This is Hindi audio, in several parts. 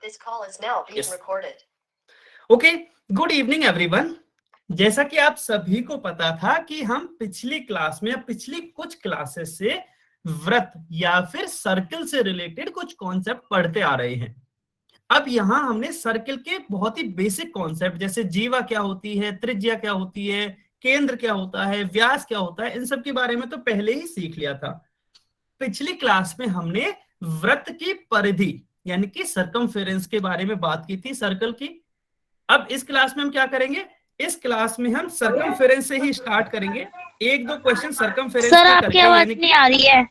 This call is now being Yes. recorded. Okay, good evening everyone. जैसा कि आप सभी को पता था कि हम पिछली क्लास में या पिछली कुछ क्लासेस से व्रत या फिर सर्कल से रिलेटेड कुछ कॉन्सेप्ट पढ़ते आ रहे हैं। अब यहाँ हमने सर्कल के बहुत ही बेसिक कॉन्सेप्ट जैसे जीवा क्या होती है, त्रिज्या क्या होती है, केंद्र क्या होता है, व्यास क्या होता है, इन सब के बारे में तो पहले ही सीख लिया था। पिछली क्लास में हमने वृत्त की परिधि यानी कि सर्कमफेरेंस के बारे में बात की थी, सर्कल की। अब इस क्लास में हम क्या करेंगे, इस क्लास में हम सर्कमफेरेंस से ही स्टार्ट करेंगे। एक दो क्वेश्चन सर्कमफेरेंस सर के आपकी करके, आवाज यानी नहीं आ रही है।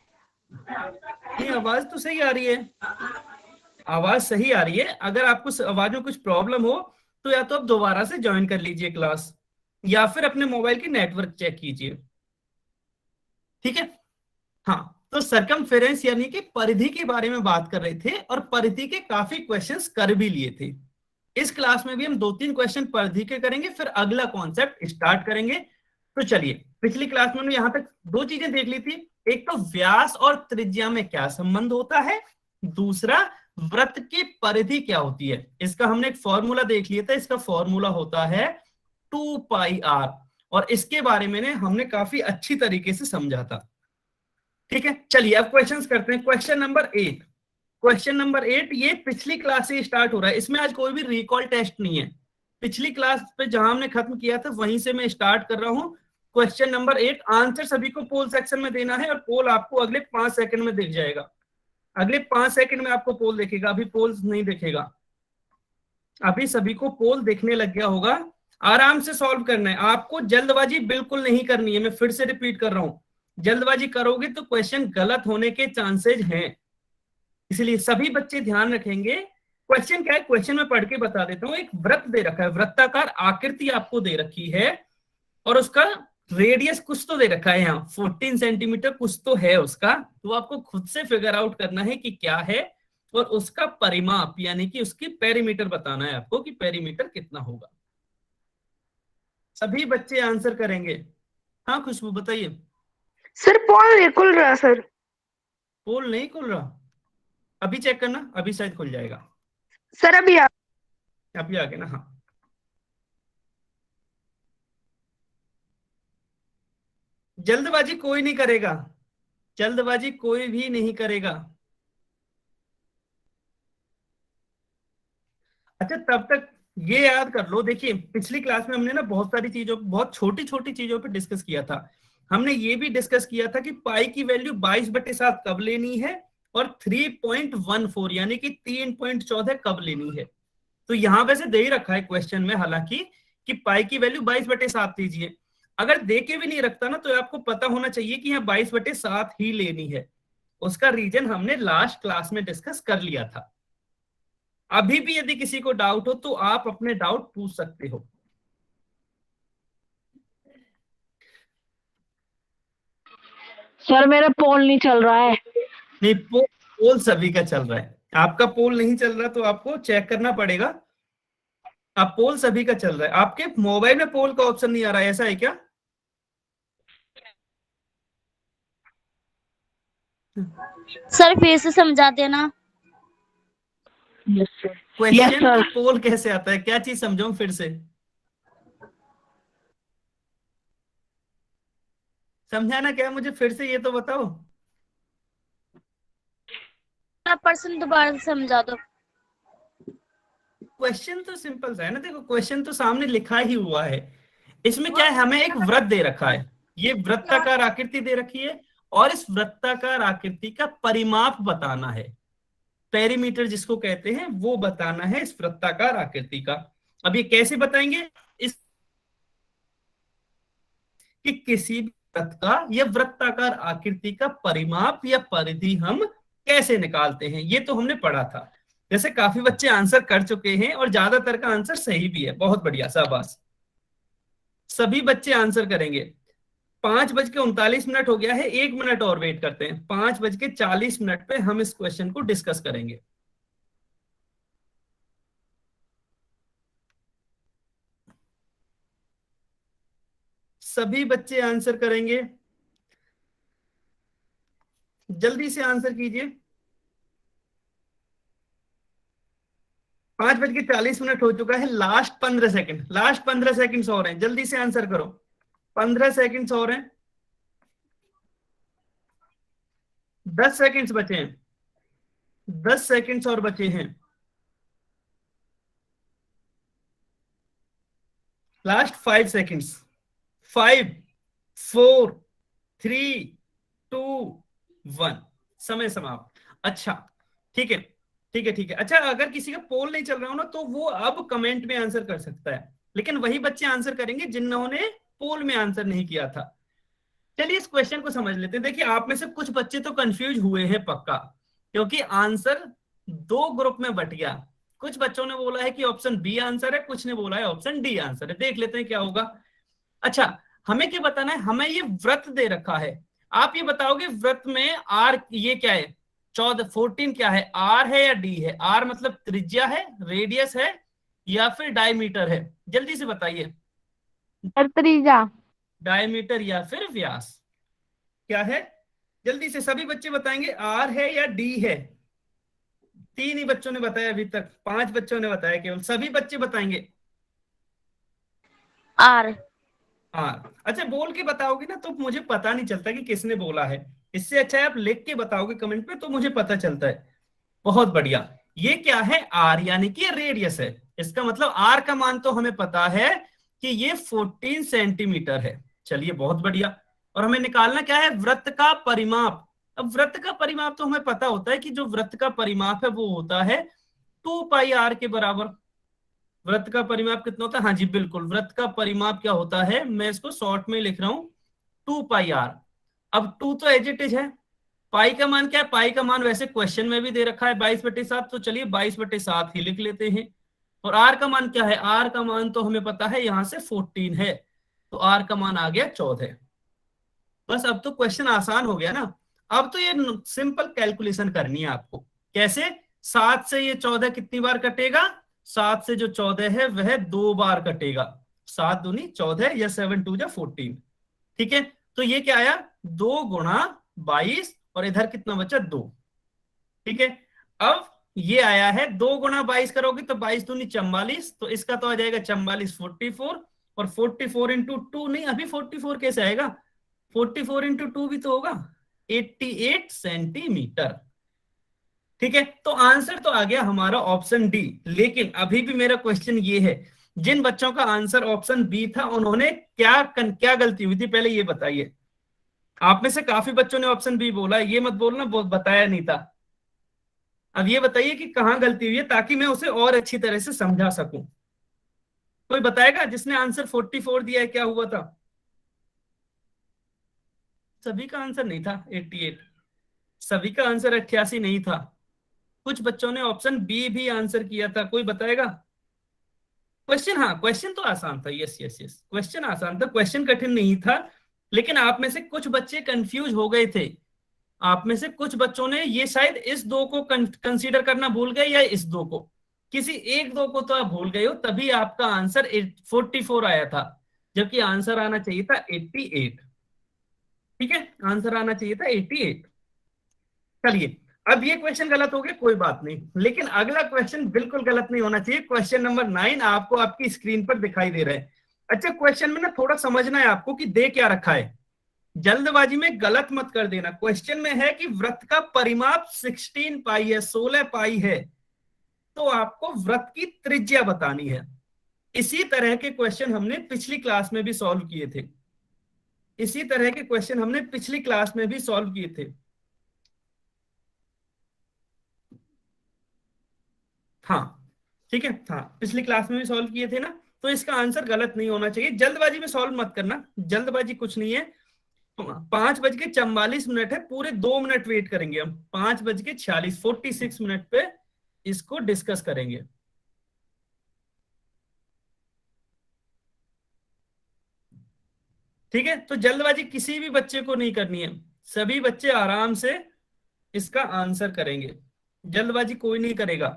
नहीं, आवाज तो सही आ रही है, आवाज सही आ रही है। अगर आपको आवाज में कुछ प्रॉब्लम हो तो या तो आप दोबारा से ज्वाइन कर लीजिए क्लास, या फिर अपने मोबाइल की नेटवर्क चेक कीजिए, ठीक है। हाँ, तो सर्कमफेरेंस यानी कि परिधि के बारे में बात कर रहे थे और परिधि के काफी क्वेश्चंस कर भी लिए थे। इस क्लास में भी हम 2-3 क्वेश्चन परिधि के करेंगे, फिर अगला कॉन्सेप्ट स्टार्ट करेंगे। तो चलिए, पिछली क्लास में हमने यहां तक दो चीजें देख ली थी। एक तो व्यास और त्रिज्या में क्या संबंध होता है, दूसरा वृत्त की परिधि क्या होती है। इसका हमने एक फॉर्मूला देख लिया था, इसका फॉर्मूला होता है 2πr, और इसके बारे में हमने काफी अच्छी तरीके से समझा था, ठीक है। चलिए अब क्वेश्चंस करते हैं। क्वेश्चन नंबर 8 ये पिछली क्लास से स्टार्ट हो रहा है, इसमें आज कोई भी रिकॉल टेस्ट नहीं है। पिछली क्लास पे जहां हमने खत्म किया था वहीं से मैं स्टार्ट कर रहा हूं। क्वेश्चन नंबर 8, आंसर सभी को पोल सेक्शन में देना है और पोल आपको अगले 5 सेकंड में दिख जाएगा। अगले 5 सेकंड में आपको पोल दिखेगा, अभी पोल नहीं दिखेगा। अभी सभी को पोल दिखने लग गया होगा। आराम से सॉल्व करना है, आपको जल्दबाजी बिल्कुल नहीं करनी है। मैं फिर से रिपीट कर रहा हूं, जल्दबाजी करोगे तो क्वेश्चन गलत होने के चांसेस हैं, इसलिए सभी बच्चे ध्यान रखेंगे। क्वेश्चन क्या है, क्वेश्चन में पढ़ के बता देता हूं। एक वृत्त दे रखा है, वृत्ताकार आकृति आपको दे रखी है और उसका रेडियस कुछ तो दे रखा है, यहाँ 14 सेंटीमीटर कुछ तो है उसका। तो आपको खुद से फिगर आउट करना है कि क्या है, और उसका परिमाप यानी कि उसकी पेरीमीटर बताना है आपको कि पेरीमीटर कितना होगा। सभी बच्चे आंसर करेंगे। हाँ खुशबू बताइए। सर पोल नहीं खुल रहा सर। पोल नहीं खुल रहा, अभी चेक करना, अभी शायद खुल जाएगा। सर अभी आ गया ना। हाँ, जल्दबाजी कोई नहीं करेगा, जल्दबाजी कोई भी नहीं करेगा। अच्छा, तब तक ये याद कर लो। देखिए पिछली क्लास में हमने ना बहुत सारी चीजों, बहुत छोटी छोटी चीजों पे डिस्कस किया था। हमने ये भी डिस्कस किया था कि पाई की वैल्यू 22/7 कब लेनी है, और 3.14 यानी कि 3.14 कब लेनी है। तो यहां वैसे दे ही रखा है क्वेश्चन में हालांकि कि पाई की वैल्यू 22/7 लीजिए। अगर दे के भी नहीं रखता ना तो आपको पता होना चाहिए कि यहाँ 22/7 ही लेनी है। उसका रीजन हमने लास्ट क्लास में डिस्कस कर लिया था। अभी भी यदि किसी को डाउट हो तो आप अपने डाउट पूछ सकते हो। सर मेरा पोल नहीं चल रहा है। नहीं, पोल सभी का चल रहा है, आपका पोल नहीं चल रहा तो आपको चेक करना पड़ेगा। आप पोल सभी का चल रहा है, आपके मोबाइल में पोल का ऑप्शन नहीं आ रहा है, ऐसा है क्या? सर फिर से समझा देना। क्वेश्चन में पोल कैसे आता है, क्या चीज समझाऊं फिर से? समझाना क्या है मुझे, फिर से ये तो बताओ। पर्सन दोबारा से समझा दो। क्वेश्चन तो सिंपल सा है ना, देखो क्वेश्चन तो सामने लिखा ही हुआ है। इसमें क्या है, हमें एक वृत्त दे रखा है, ये वृत्ताकार आकृति दे रखी है, और इस वृत्ताकार आकृति का परिमाप बताना है। पेरीमीटर जिसको कहते हैं वो बताना है इस वृत्ताकार आकृति का। अब ये कैसे बताएंगे, इस कि किसी भी वृत्त का या वृत्ताकार आकृति का परिमाप या परिधि हम कैसे निकालते हैं, ये तो हमने पढ़ा था। जैसे काफी बच्चे आंसर कर चुके हैं और ज्यादातर का आंसर सही भी है, बहुत बढ़िया, शाबाश। सभी बच्चे आंसर करेंगे। 5:39 हो गया है, 1 मिनट और वेट करते हैं। 5:40 पे हम इस क्वेश्चन को डिस्कस करेंगे। सभी बच्चे आंसर करेंगे, जल्दी से आंसर कीजिए। 5:40 हो चुका है। लास्ट 15 सेकंड, लास्ट 15 सेकंड्स और हैं, जल्दी से आंसर करो। 15 सेकंड्स और हैं, 10 सेकंड्स बचे हैं, 10 सेकंड्स और बचे हैं। Last 5 seconds. 5, 4, 3, 2, 1, समय समाप्त। अच्छा ठीक है, ठीक है, ठीक है। अच्छा, अगर किसी का पोल नहीं चल रहा हो ना, तो वो अब कमेंट में आंसर कर सकता है, लेकिन वही बच्चे आंसर करेंगे जिन्होंने पोल में आंसर नहीं किया था। चलिए इस क्वेश्चन को समझ लेते हैं। देखिए, आप में से कुछ बच्चे तो कंफ्यूज हुए हैं पक्का, क्योंकि आंसर दो ग्रुप में बट गया। कुछ बच्चों ने बोला है कि ऑप्शन बी आंसर है, कुछ ने बोला है ऑप्शन डी आंसर है। देख लेते हैं क्या होगा। अच्छा, हमें क्या बताना है, हमें ये वृत्त दे रखा है। आप ये बताओगे वृत्त में आर ये क्या है, 14 क्या है, आर है या डी है? आर मतलब त्रिज्या है, रेडियस है, या फिर डायमीटर है? जल्दी से बताइए। सर त्रिज्या। डायमीटर या फिर व्यास, क्या है? जल्दी से सभी बच्चे बताएंगे, आर है या डी है? 3 ही बच्चों ने बताया अभी तक, 5 बच्चों ने बताया केवल। सभी बच्चे बताएंगे आर। आर। अच्छा, बोल के बताओगे ना तो मुझे पता नहीं चलता कि किसने बोला है। इससे अच्छा है आप लिख के बताओगे कमेंट में, तो मुझे पता चलता है। बहुत बढ़िया। ये क्या है? आर, यानी कि रेडियस है। इसका मतलब आर का मान तो हमें पता है कि ये 14 सेंटीमीटर है। चलिए बहुत बढ़िया। और हमें निकालना क्या है? वृत्त का परिमाप। अब वृत्त का परिमाप तो हमें पता होता है कि जो वृत्त का परिमाप है वो होता है 2πr के बराबर। वृत्त का परिमाप कितना होता है? हाँ जी बिल्कुल, वृत्त का परिमाप क्या होता है, मैं इसको शॉर्ट में लिख रहा हूं 2πr। अब 2 तो एज इट इज है। पाई का मान क्या है? पाई का मान वैसे क्वेश्चन में भी दे रखा है 22/7, तो चलिए 22/7 ही लिख लेते हैं। और आर का मान क्या है? आर का मान तो हमें पता है यहां से 14 है, तो आर का मान आ गया 14। बस अब तो क्वेश्चन आसान हो गया ना। अब तो ये सिंपल कैलकुलेशन करनी है आपको। कैसे? 7 से ये 14 कितनी बार कटेगा? 7 से जो 14 है वह 2 बार कटेगा। 7 दूनी 14 या 7 2 जा 14। ठीक है, तो ये क्या आया? 2 × 22, और इधर कितना बचा? 2। ठीक है, अब ये आया है 2 × 22 करोगे तो 22 दूनी 44, तो इसका तो आ जाएगा 44 44। और 44 इंटू 2 नहीं, अभी 44 कैसे आएगा? 44 इंटू 2 भी तो होगा 88 सेंटीमीटर। ठीक है, तो आंसर तो आ गया हमारा ऑप्शन डी। लेकिन अभी भी मेरा क्वेश्चन ये है, जिन बच्चों का आंसर ऑप्शन बी था उन्होंने क्या गलती हुई थी, पहले ये बताइए। आप में से काफी बच्चों ने ऑप्शन बी बोला, ये मत बोलना बताया नहीं था। अब ये बताइए कि कहां गलती हुई है, ताकि मैं उसे और अच्छी तरह से समझा सकूं। कोई बताएगा जिसने आंसर 44 दिया है, क्या हुआ था? सभी का आंसर नहीं था 88, सभी का आंसर 88 नहीं था। कुछ बच्चों ने ऑप्शन बी भी आंसर किया था। कोई बताएगा? क्वेश्चन, हाँ क्वेश्चन तो आसान था, यस यस यस, क्वेश्चन आसान था, क्वेश्चन कठिन नहीं था। लेकिन आप में से कुछ बच्चे कंफ्यूज हो गए थे। आप में से कुछ बच्चों ने ये शायद इस 2 को कंसीडर करना भूल गए, या इस 2 को, किसी एक 2 को तो आप भूल गए हो, तभी आपका आंसर 44 आया था, जबकि आंसर आना चाहिए था 88। ठीक है, आंसर आना चाहिए था 88। चलिए, अब ये क्वेश्चन गलत हो गया, कोई बात नहीं, लेकिन अगला क्वेश्चन बिल्कुल गलत नहीं होना चाहिए। क्वेश्चन नंबर 9 आपको आपकी स्क्रीन पर दिखाई दे रहा है। अच्छा, क्वेश्चन में ना थोड़ा समझना है आपको कि दे क्या रखा है। जल्दबाजी में गलत मत कर देना। क्वेश्चन में है कि वृत्त का परिमाप 16 पाई है, 16 पाई है, तो आपको वृत्त की त्रिज्या बतानी है। इसी तरह के क्वेश्चन हमने पिछली क्लास में भी सॉल्व किए थे। इसी तरह के क्वेश्चन हमने पिछली क्लास में भी सॉल्व किए थे। हाँ ठीक है, हाँ पिछली क्लास में भी सॉल्व किए थे ना, तो इसका आंसर गलत नहीं होना चाहिए। जल्दबाजी में सॉल्व मत करना, जल्दबाजी कुछ नहीं है। 5:44 है, पूरे 2 मिनट वेट करेंगे हम। 5:46, 46 मिनट पे इसको डिस्कस करेंगे। ठीक है, तो जल्दबाजी किसी भी बच्चे को नहीं करनी है, सभी बच्चे आराम से इसका आंसर करेंगे, जल्दबाजी कोई नहीं करेगा।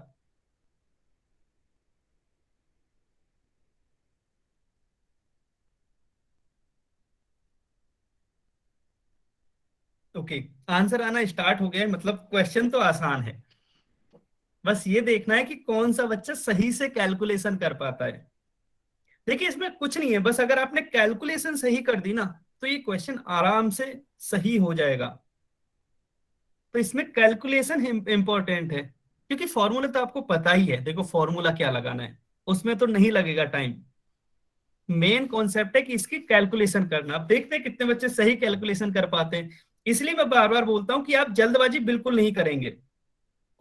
ओके, आंसर आना स्टार्ट हो गया है, मतलब क्वेश्चन तो आसान है। बस ये देखना है कि कौन सा बच्चा सही से कैलकुलेशन कर पाता है। देखिए इसमें कुछ नहीं है, बस अगर आपने कैलकुलेशन सही कर दी ना तो ये क्वेश्चन आराम से सही हो जाएगा। तो इसमें कैलकुलेशन इंपॉर्टेंट है, क्योंकि फॉर्मूला तो आपको पता ही है, देखो फॉर्मूला क्या लगाना है, उसमें तो नहीं लगेगा टाइम। मेन कॉन्सेप्ट है कि इसकी कैलकुलेशन करना। अब देखते हैं कितने बच्चे सही कैलकुलेशन कर पाते हैं। इसलिए मैं बार बार बोलता हूं कि आप जल्दबाजी बिल्कुल नहीं करेंगे,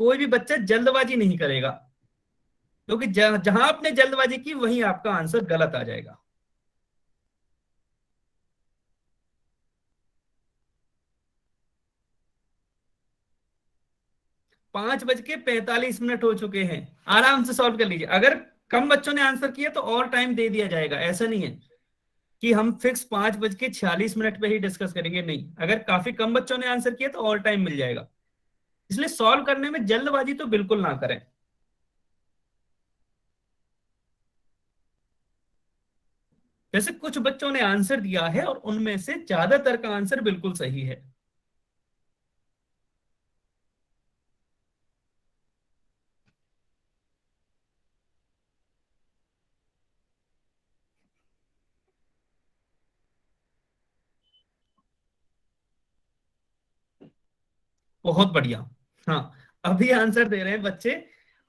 कोई भी बच्चा जल्दबाजी नहीं करेगा, क्योंकि जहां आपने जल्दबाजी की वहीं आपका आंसर गलत आ जाएगा। ₹5:45 हो चुके हैं, आराम से सॉल्व कर लीजिए। अगर कम बच्चों ने आंसर किया तो और टाइम दे दिया जाएगा, ऐसा नहीं है कि हम फिक्स 5:46 पे ही डिस्कस करेंगे, नहीं। अगर काफी कम बच्चों ने आंसर किया तो और टाइम मिल जाएगा। इसलिए सॉल्व करने में जल्दबाजी तो बिल्कुल ना करें। जैसे कुछ बच्चों ने आंसर दिया है और उनमें से ज्यादातर का आंसर बिल्कुल सही है। बहुत बढ़िया। हाँ, अभी आंसर दे रहे हैं बच्चे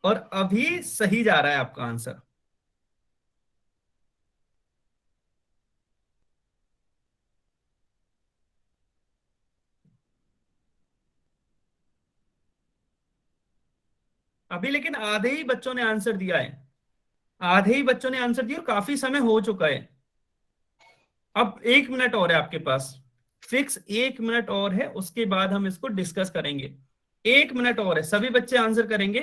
और अभी सही जा रहा है आपका आंसर। अभी लेकिन आधे ही बच्चों ने आंसर दिया है, आधे ही बच्चों ने आंसर दिया और काफी समय हो चुका है। अब 1 मिनट और है आपके पास, फिक्स 1 मिनट और है, उसके बाद हम इसको डिस्कस करेंगे। 1 मिनट और है, सभी बच्चे आंसर करेंगे।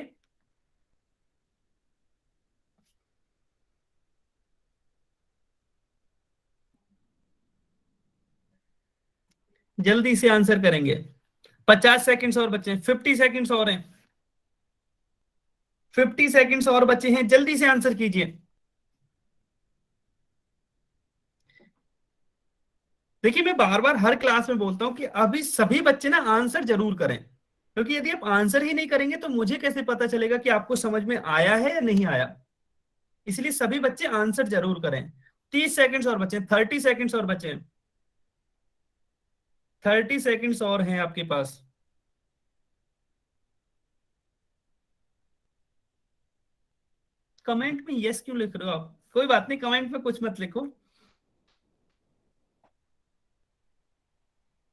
जल्दी से आंसर करेंगे। 50 सेकंड्स और बचे हैं, 50 सेकंड्स और हैं, 50 सेकंड्स और बचे हैं, जल्दी से आंसर कीजिए। देखिए मैं बार बार हर क्लास में बोलता हूं कि अभी सभी बच्चे ना आंसर जरूर करें, क्योंकि यदि आप आंसर ही नहीं करेंगे तो मुझे कैसे पता चलेगा कि आपको समझ में आया है या नहीं आया। इसलिए सभी बच्चे आंसर जरूर करें। 30 सेकंड्स और बचे हैं, 30 सेकंड्स और बचे हैं, 30 सेकंड्स और हैं आपके पास। कमेंट में यस क्यों लिख रहे हो आप? कोई बात नहीं, कमेंट में कुछ मत लिखो।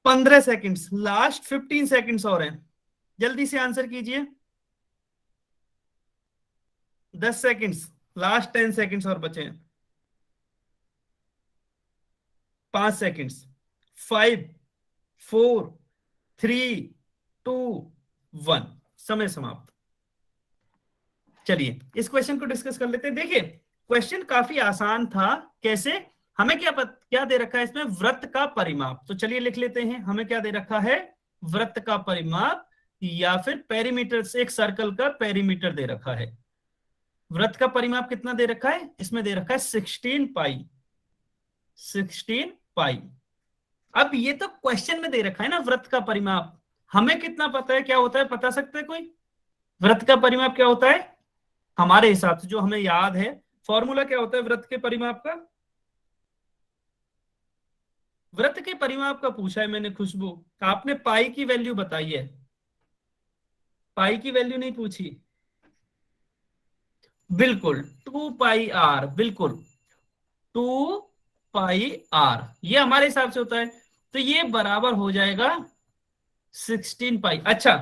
15 सेकंड्स, लास्ट 15 सेकंड्स और हैं, जल्दी से आंसर कीजिए। 10 सेकंड्स, लास्ट 10 सेकंड्स और बचे हैं। 5 सेकंड्स, 5, 4, 3, 2, 1, समय समाप्त। चलिए इस क्वेश्चन को डिस्कस कर लेते हैं। देखिए क्वेश्चन काफी आसान था। कैसे? हमें क्या दे रखा है इसमें? वृत्त का परिमाप। तो चलिए लिख लेते हैं, हमें क्या दे रखा है? वृत्त का परिमाप, या फिर पेरीमीटर से एक सर्कल का पेरीमीटर दे रखा है। वृत्त का परिमाप कितना दे रखा है? इसमें दे रखा है 16 पाई, 16 पाई। अब ये तो क्वेश्चन में दे रखा है ना वृत्त का परिमाप, हमें कितना पता है क्या होता है? बता सकते हैं कोई? वृत्त का परिमाप क्या होता है हमारे हिसाब से जो हमें याद है? फॉर्मूला क्या होता है वृत्त के परिमाप का? वृत्त के परिमाप का पूछा है मैंने खुशबू, आपने पाई की वैल्यू बताई है, पाई की वैल्यू नहीं पूछी। बिल्कुल 2 पाई r, बिल्कुल 2 पाई r, ये हमारे हिसाब से होता है। तो ये बराबर हो जाएगा 16 पाई। अच्छा,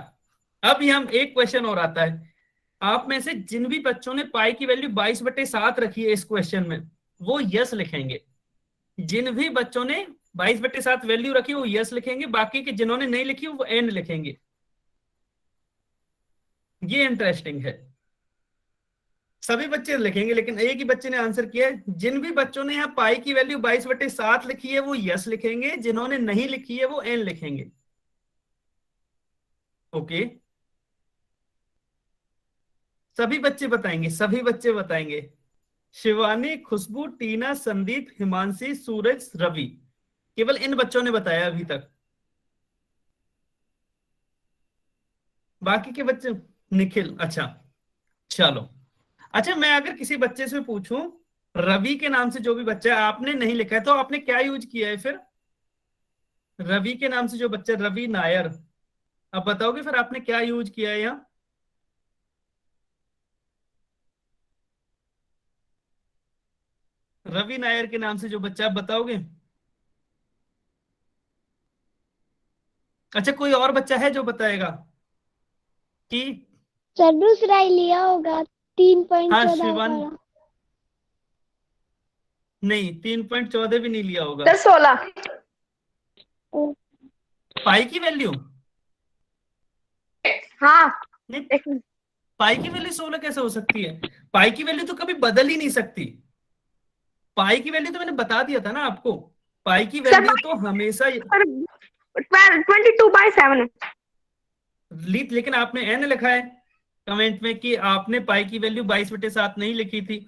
अब हम एक क्वेश्चन और आता है। आप में से जिन भी बच्चों ने पाई की वैल्यू 22/7 रखी है इस क्वेश्चन में, वो यस लिखेंगे। जिन भी बच्चों ने 22/7 वैल्यू रखी वो यस लिखेंगे, बाकी के जिन्होंने नहीं लिखी वो एंड लिखेंगे। ये इंटरेस्टिंग है, सभी बच्चे लिखेंगे लेकिन एक ही बच्चे ने आंसर किया है। जिन भी बच्चों ने यहाँ पाई की वैल्यू 22/7 लिखी है वो यस लिखेंगे, जिन्होंने नहीं लिखी है वो एन लिखेंगे। ओके, सभी बच्चे बताएंगे, सभी बच्चे बताएंगे। शिवानी, खुशबू, टीना, संदीप, हिमांशी, सूरज, रवि, केवल इन बच्चों ने बताया अभी तक। बाकी के बच्चे, निखिल, अच्छा चलो, अच्छा मैं अगर किसी बच्चे से पूछूं, रवि के नाम से जो भी बच्चा है, आपने नहीं लिखा है तो आपने क्या यूज किया है फिर? रवि के नाम से जो बच्चा, रवि नायर, अब बताओगे फिर आपने क्या यूज किया है यहाँ? रवि नायर के नाम से जो बच्चा, आप बताओगे? अच्छा, कोई और बच्चा है जो बताएगा कि? सर दूसरा ही लिया होगा, 3.14 हाँ शिवन, वाला। नहीं 3.14 भी नहीं लिया होगा। सर 16। पाई की वैल्यू? हाँ नहीं, एक मिनट। पाई की वैल्यू 16 कैसे हो सकती है? पाई की वैल्यू तो कभी बदल ही नहीं सकती। पाई की वैल्यू तो मैंने बता दिया था ना आपको, पाई की सर वैल्यू तो हमेशा 22/7। लेकिन आपने एन लिखा है कमेंट में कि आपने पाई की वैल्यू 22/7 नहीं लिखी थी।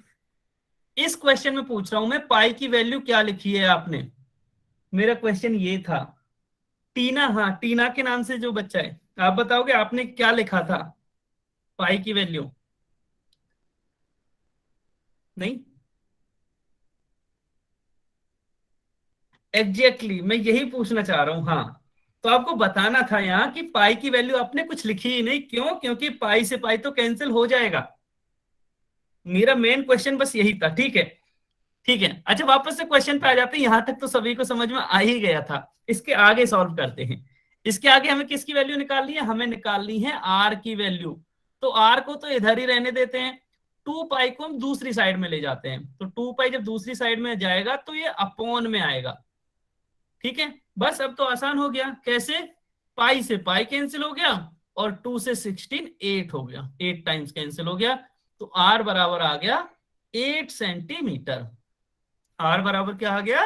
इस क्वेश्चन में पूछ रहा हूं मैं, पाई की वैल्यू क्या लिखी है आपने? मेरा क्वेश्चन ये था। टीना, हाँ टीना के नाम से जो बच्चा है, आप बताओगे आपने क्या लिखा था पाई की वैल्यू? नहीं, एग्जैक्टली मैं यही पूछना चाह रहा हूं। हाँ, तो आपको बताना था यहाँ कि पाई की वैल्यू आपने कुछ लिखी ही नहीं। क्यों? क्योंकि पाई से पाई तो कैंसिल हो जाएगा। मेरा मेन क्वेश्चन बस यही था। ठीक है, ठीक है। अच्छा, वापस से क्वेश्चन पे आ जाते हैं। यहां तक तो सभी को समझ में आ ही गया था। इसके आगे सॉल्व करते हैं। इसके आगे हमें किसकी वैल्यू निकालनी है? हमें निकालनी है आर की वैल्यू। तो आर को तो इधर ही रहने देते हैं, 2 पाई को हम दूसरी साइड में ले जाते हैं। तो 2 पाई जब दूसरी साइड में जाएगा तो ये अपॉन में आएगा। ठीक है, बस अब तो आसान हो गया। कैसे? पाई से पाई कैंसिल हो गया और 2 से 16 8 हो गया, 8 टाइम्स कैंसिल हो गया। तो आर बराबर आ गया 8 सेंटीमीटर। आर बराबर क्या आ गया?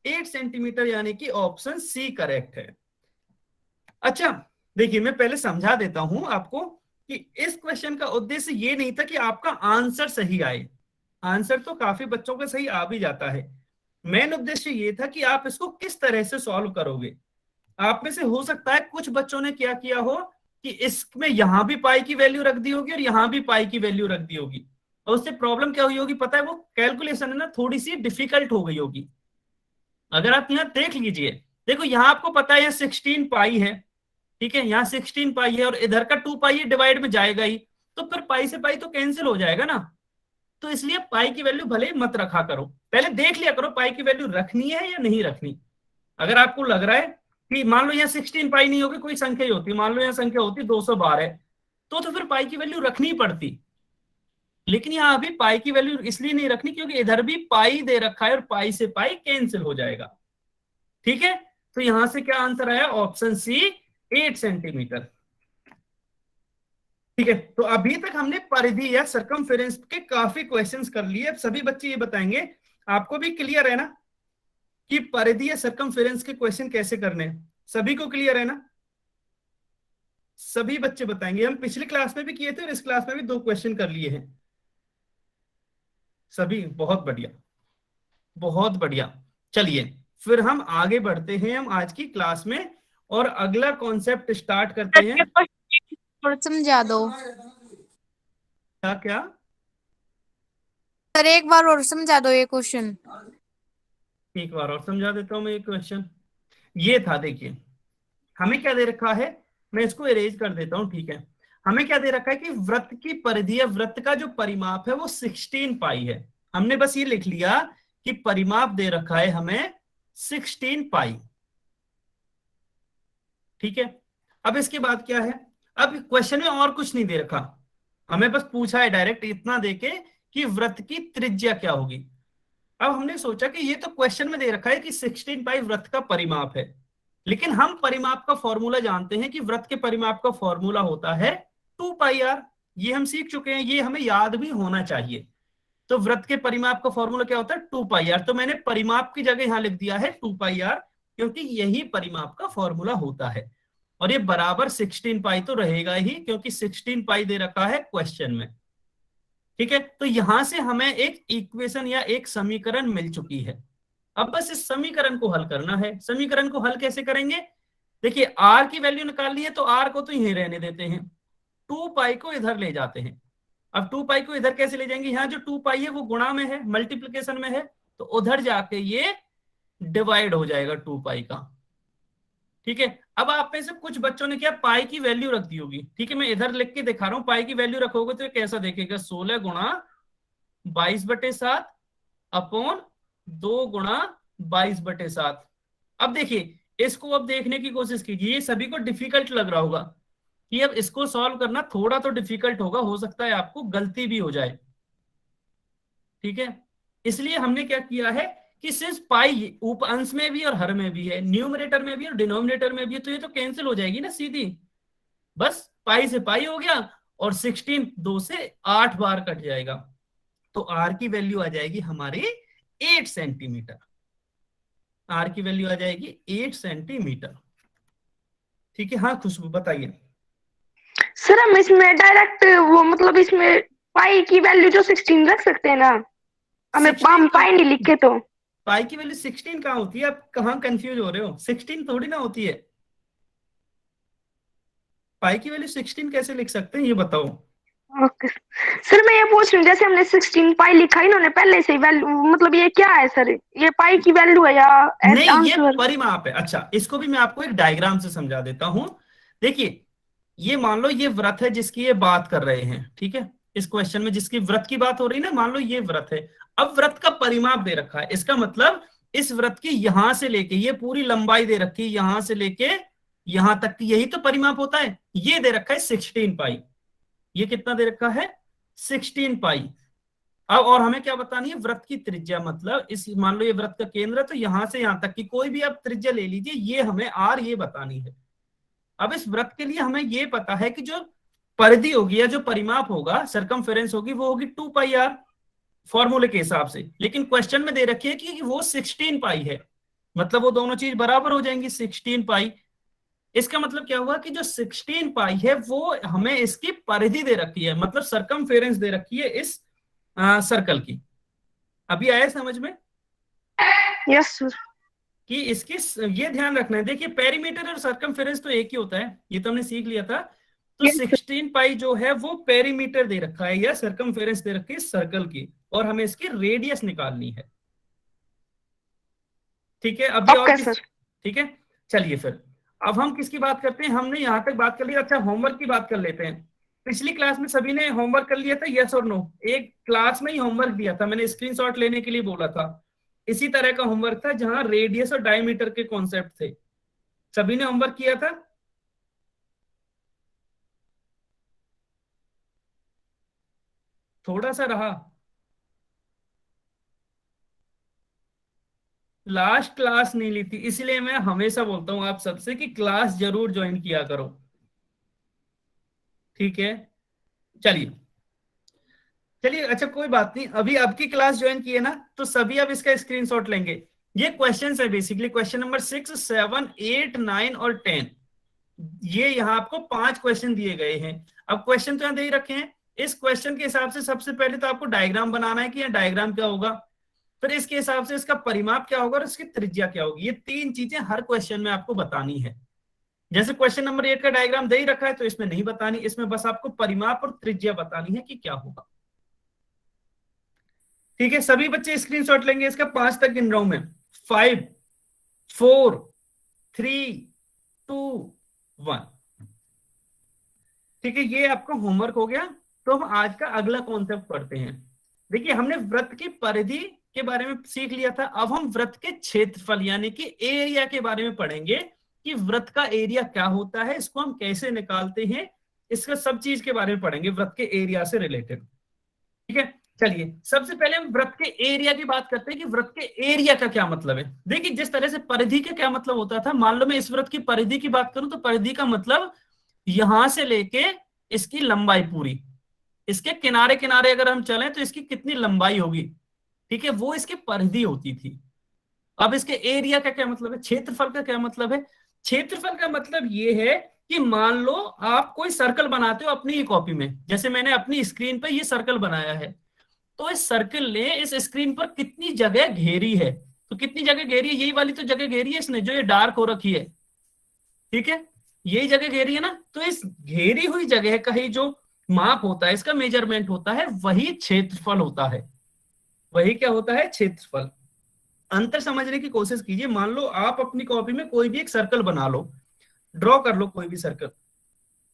8 सेंटीमीटर, यानी कि ऑप्शन सी करेक्ट है। अच्छा देखिए, मैं पहले समझा देता हूं आपको कि इस क्वेश्चन का उद्देश्य ये नहीं था कि आपका आंसर सही आए। आंसर तो काफी बच्चों का सही आ भी जाता है। मेन उद्देश्य ये था कि आप इसको किस तरह से सॉल्व करोगे। आप में से हो सकता है कुछ बच्चों ने क्या किया हो कि इसमें यहां भी पाई की वैल्यू रख दी होगी और यहां भी पाई की वैल्यू रख दी होगी, और उससे प्रॉब्लम क्या हुई होगी पता है? वो कैलकुलेशन है ना, थोड़ी सी डिफिकल्ट हो गई होगी। अगर आप यहाँ देख लीजिए, देखो यहाँ आपको पता है यहाँ 16 पाई है, ठीक है, यहाँ 16 पाई है और इधर का 2 पाई डिवाइड में जाएगा ही, तो फिर पाई से पाई तो कैंसिल हो जाएगा ना। तो इसलिए पाई की वैल्यू भले ही मत रखा करो, पहले देख लिया करो पाई की वैल्यू रखनी है या नहीं रखनी। अगर आपको लग रहा है कि मान लो यहाँ 16 पाई नहीं होगी, कोई संख्या ही होती, मान लो यहाँ संख्या होती 212, तो फिर पाई की वैल्यू रखनी पड़ती। लेकिन यहाँ अभी पाई की वैल्यू इसलिए नहीं रखनी क्योंकि इधर भी पाई दे रखा है और पाई से पाई कैंसिल हो जाएगा। ठीक है, तो यहां से क्या आंसर आया? Option C, 8 centimetre. ठीक है, तो अभी तक हमने परिधि या सरकमफेरेंस के काफी क्वेश्चंस कर लिए। अब सभी बच्चे ये बताएंगे, आपको भी क्लियर है ना कि परिधि या सरकमफेरेंस के क्वेश्चन कैसे करने हैं? सभी को क्लियर है ना? सभी बच्चे बताएंगे। हम पिछली क्लास में भी किए थे और इस क्लास में भी 2 क्वेश्चन कर लिए हैं सभी। बहुत बढ़िया, बहुत बढ़िया। चलिए फिर हम आगे बढ़ते हैं हम आज की क्लास में और अगला कॉन्सेप्ट स्टार्ट करते हैं। और समझा दो क्या क्या? सर, एक बार और समझा दो ये क्वेश्चन। एक बार और समझा देता हूं मैं। ये क्वेश्चन ये था, देखिए हमें क्या दे रखा है, मैं इसको इरेज कर देता हूं। ठीक है, हमें क्या दे रखा है कि वृत्त की परिधि या वृत्त का जो परिमाप है वो 16 पाई है। हमने बस ये लिख लिया कि परिमाप दे रखा है हमें 16 पाई। ठीक है, अब इसके बाद क्या है? अब क्वेश्चन में और कुछ नहीं दे रखा, हमें बस पूछा है डायरेक्ट इतना देके कि वृत्त की त्रिज्या क्या होगी। अब हमने सोचा कि ये तो क्वेश्चन में दे रखा है कि 16 पाई वृत्त का परिमाप है, लेकिन हम परिमाप का फॉर्मूला जानते हैं कि वृत्त के परिमाप का फॉर्मूला होता है 2 पाई r। ये हम सीख चुके हैं, ये हमें याद भी होना चाहिए। तो वृत्त के परिमाप का फॉर्मूला क्या होता है? 2 पाई r। तो मैंने परिमाप की जगह यहां लिख दिया है 2 पाई r, क्योंकि यही परिमाप का फॉर्मूला होता है। और ये बराबर 16 पाई तो रहेगा ही, क्योंकि 16 पाई दे रखा है क्वेश्चन में। ठीक है, तो यहां से हमें एक इक्वेशन या एक समीकरण मिल चुकी है। अब बस इस समीकरण को हल करना है। समीकरण को हल कैसे करेंगे? देखिए, आर की वैल्यू निकालनी है तो आर को तो यहीं रहने देते हैं, 2 पाई को इधर ले जाते हैं। अब 2 पाई को इधर कैसे ले जाएंगे, यहाँ जो 2 पाई है वो गुणा में है, मल्टीप्लिकेशन में है, तो उधर जाके ये डिवाइड हो जाएगा 2 पाई का। ठीक है, अब आप में से कुछ बच्चों ने क्या पाई की वैल्यू रख दी होगी। ठीक है, मैं इधर लिख के दिखा रहा हूं, पाई की वैल्यू रखोगे तो ये कैसा देखेगा, 16 गुणा 22/7 अपॉन 2 गुणा 22/7। अब देखिए इसको अब देखने की कोशिश कीजिए, ये सभी को डिफिकल्ट लग रहा होगा कि अब इसको सॉल्व करना थोड़ा तो डिफिकल्ट होगा, हो सकता है आपको गलती भी हो जाए। ठीक है, इसलिए हमने क्या किया है कि सिर्फ पाई अंश में भी और हर में भी है, न्यूमरेटर में भी और डिनोमिनेटर में भी है, तो ये तो कैंसिल हो जाएगी ना सीधी, बस पाई से पाई हो गया और 16 2 से 8 बार कट जाएगा, तो आर की वैल्यू आ जाएगी हमारी 8 सेंटीमीटर। आर की वैल्यू आ जाएगी 8 सेंटीमीटर। ठीक है, हाँ खुशबू बताइए। सर हम इसमें डायरेक्ट वो मतलब इसमें पाई की वैल्यू जो 16 रख सकते हैं ना, हमें 16 हम पाई नहीं लिखे तो। पाई की वैल्यू 16 कहाँ होती है, आप कहाँ कंफ्यूज हो रहे हो, 16 थोड़ी ना होती है। पाई की वैल्यू 16 कैसे लिख सकते हैं ये बताओ। ओके सर, मैं ये पूछ रही हूँ जैसे हमने 16 पाई लिखा इन्होंने पहले से वैल्यू, मतलब ये क्या है सर, ये पाई की वैल्यू है या नहीं, ये आंसर? परिमाप है। अच्छा, इसको भी मैं आपको एक डायग्राम से समझा देता हूं। देखिए ये मान लो ये व्रत है जिसकी ये बात कर रहे हैं, ठीक है, इस क्वेश्चन में जिसकी व्रत की बात हो रही है ना, मान लो ये व्रत है। अब व्रत का परिमाप दे रखा है, इसका मतलब इस व्रत की यहां से लेके ये पूरी लंबाई दे रखी है, यहां से लेके यहां तक की, यही तो परिमाप होता है। ये दे रखा है 16 पाई, ये कितना दे रखा है 16 पाई। अब और हमें क्या बतानी है, व्रत की त्रिज्या, मतलब इस मान लो ये व्रत का केंद्र है तो यहां से यहां तक की कोई भी आप त्रिज्या ले लीजिए, ये हमें आर ये बतानी है। अब इस व्रत के लिए हमें ये पता है कि जो परिधि होगी या जो परिमाप होगा, सरकमफेरेंस होगी, वो होगी 2 पाई आर फॉर्मूले के हिसाब से। लेकिन क्वेश्चन में दे रखी है कि वो 16 पाई है, मतलब वो दोनों चीज बराबर हो जाएंगी 16 पाई। इसका मतलब क्या हुआ कि जो 16 पाई है वो हमें इसकी परिधि दे रखी है, मतलब सरकमफेरेंस दे रखी है इस सर्कल की। अभी आया समझ में? Yes sir. कि इसकी ये ध्यान रखना है, देखिए पेरीमीटर और सरकमफेरेंस तो एक ही होता है, ये तो हमने सीख लिया था। तो Yes, 16 पाई जो है वो पेरीमीटर दे रखा है या सरकमफेरेंस दे रखी है सर्कल की, और हमें इसकी रेडियस निकालनी है। ठीक है, अभी और ओके सर। ठीक है, चलिए फिर अब हम किसकी बात करते हैं, हमने यहां तक बात कर लिया। अच्छा, होमवर्क की बात कर लेते हैं। पिछली क्लास में सभी ने होमवर्क कर लिया था, यस और नो? एक क्लास में ही होमवर्क दिया था, मैंने स्क्रीनशॉट लेने के लिए बोला था। इसी तरह का होमवर्क था जहां रेडियस और डायमीटर के कॉन्सेप्ट थे। सभी ने होमवर्क किया था? थोड़ा सा रहा, लास्ट क्लास नहीं ली थी, इसलिए मैं हमेशा बोलता हूं आप सबसे कि क्लास जरूर ज्वाइन किया करो। ठीक है, चलिए चलिए, अच्छा कोई बात नहीं, अभी आपकी क्लास ज्वाइन की है ना, तो सभी अब इसका स्क्रीनशॉट लेंगे। ये क्वेश्चन है बेसिकली, क्वेश्चन नंबर 6, 7, 8, 9 और 10। ये यहाँ आपको 5 क्वेश्चन दिए गए हैं। अब क्वेश्चन तो यहाँ दे ही रखे हैं, इस क्वेश्चन के हिसाब से सबसे पहले तो आपको डायग्राम बनाना है कि यहाँ डायग्राम क्या होगा, फिर इसके हिसाब से इसका परिमाप क्या होगा और इसकी त्रिज्या क्या होगी। ये 3 चीजें हर क्वेश्चन में आपको बतानी है। जैसे क्वेश्चन नंबर 8 का डायग्राम दे ही रखा है तो इसमें नहीं बतानी, इसमें बस आपको परिमाप और त्रिज्या बतानी है कि क्या होगा। ठीक है, सभी बच्चे स्क्रीनशॉट लेंगे इसका। 5 तक गिन रहा हूं मैं, 5, 4, 3, 2, 1। ठीक है, ये आपका होमवर्क हो गया। तो हम आज का अगला कॉन्सेप्ट पढ़ते हैं। देखिए हमने व्रत की परिधि के बारे में सीख लिया था, अब हम व्रत के क्षेत्रफल यानी कि एरिया के बारे में पढ़ेंगे कि व्रत का एरिया क्या होता है, इसको हम कैसे निकालते हैं, इसका सब चीज के बारे में पढ़ेंगे व्रत के एरिया से रिलेटेड। ठीक है, चलिए सबसे पहले हम व्रत के एरिया की बात करते हैं कि व्रत के एरिया का क्या मतलब है। देखिए जिस तरह से परिधि का क्या मतलब होता था, मान लो मैं इस व्रत की परिधि की बात करूं तो परिधि का मतलब यहां से लेके इसकी लंबाई पूरी, इसके किनारे किनारे अगर हम चलें तो इसकी कितनी लंबाई होगी, ठीक है, वो इसकी परिधि होती थी। अब इसके एरिया का क्या मतलब है, क्षेत्रफल का क्या मतलब है? क्षेत्रफल का मतलब ये है कि मान लो आप कोई सर्कल बनाते हो अपनी ही कॉपी में, जैसे मैंने अपनी स्क्रीन पर ये सर्कल बनाया है, तो इस सर्कल ने इस स्क्रीन पर कितनी जगह घेरी है, तो कितनी जगह घेरी है, यही वाली तो जगह घेरी है इसने, जो ये डार्क हो रखी है, ठीक है, यही जगह घेरी है ना। तो इस घेरी हुई जगह का ही जो माप होता है, इसका मेजरमेंट होता है, वही क्षेत्रफल होता है। वही क्या होता है? क्षेत्रफल। अंतर समझने की कोशिश कीजिए। मान लो आप अपनी कॉपी में कोई भी एक सर्कल बना लो, ड्रॉ कर लो कोई भी सर्कल,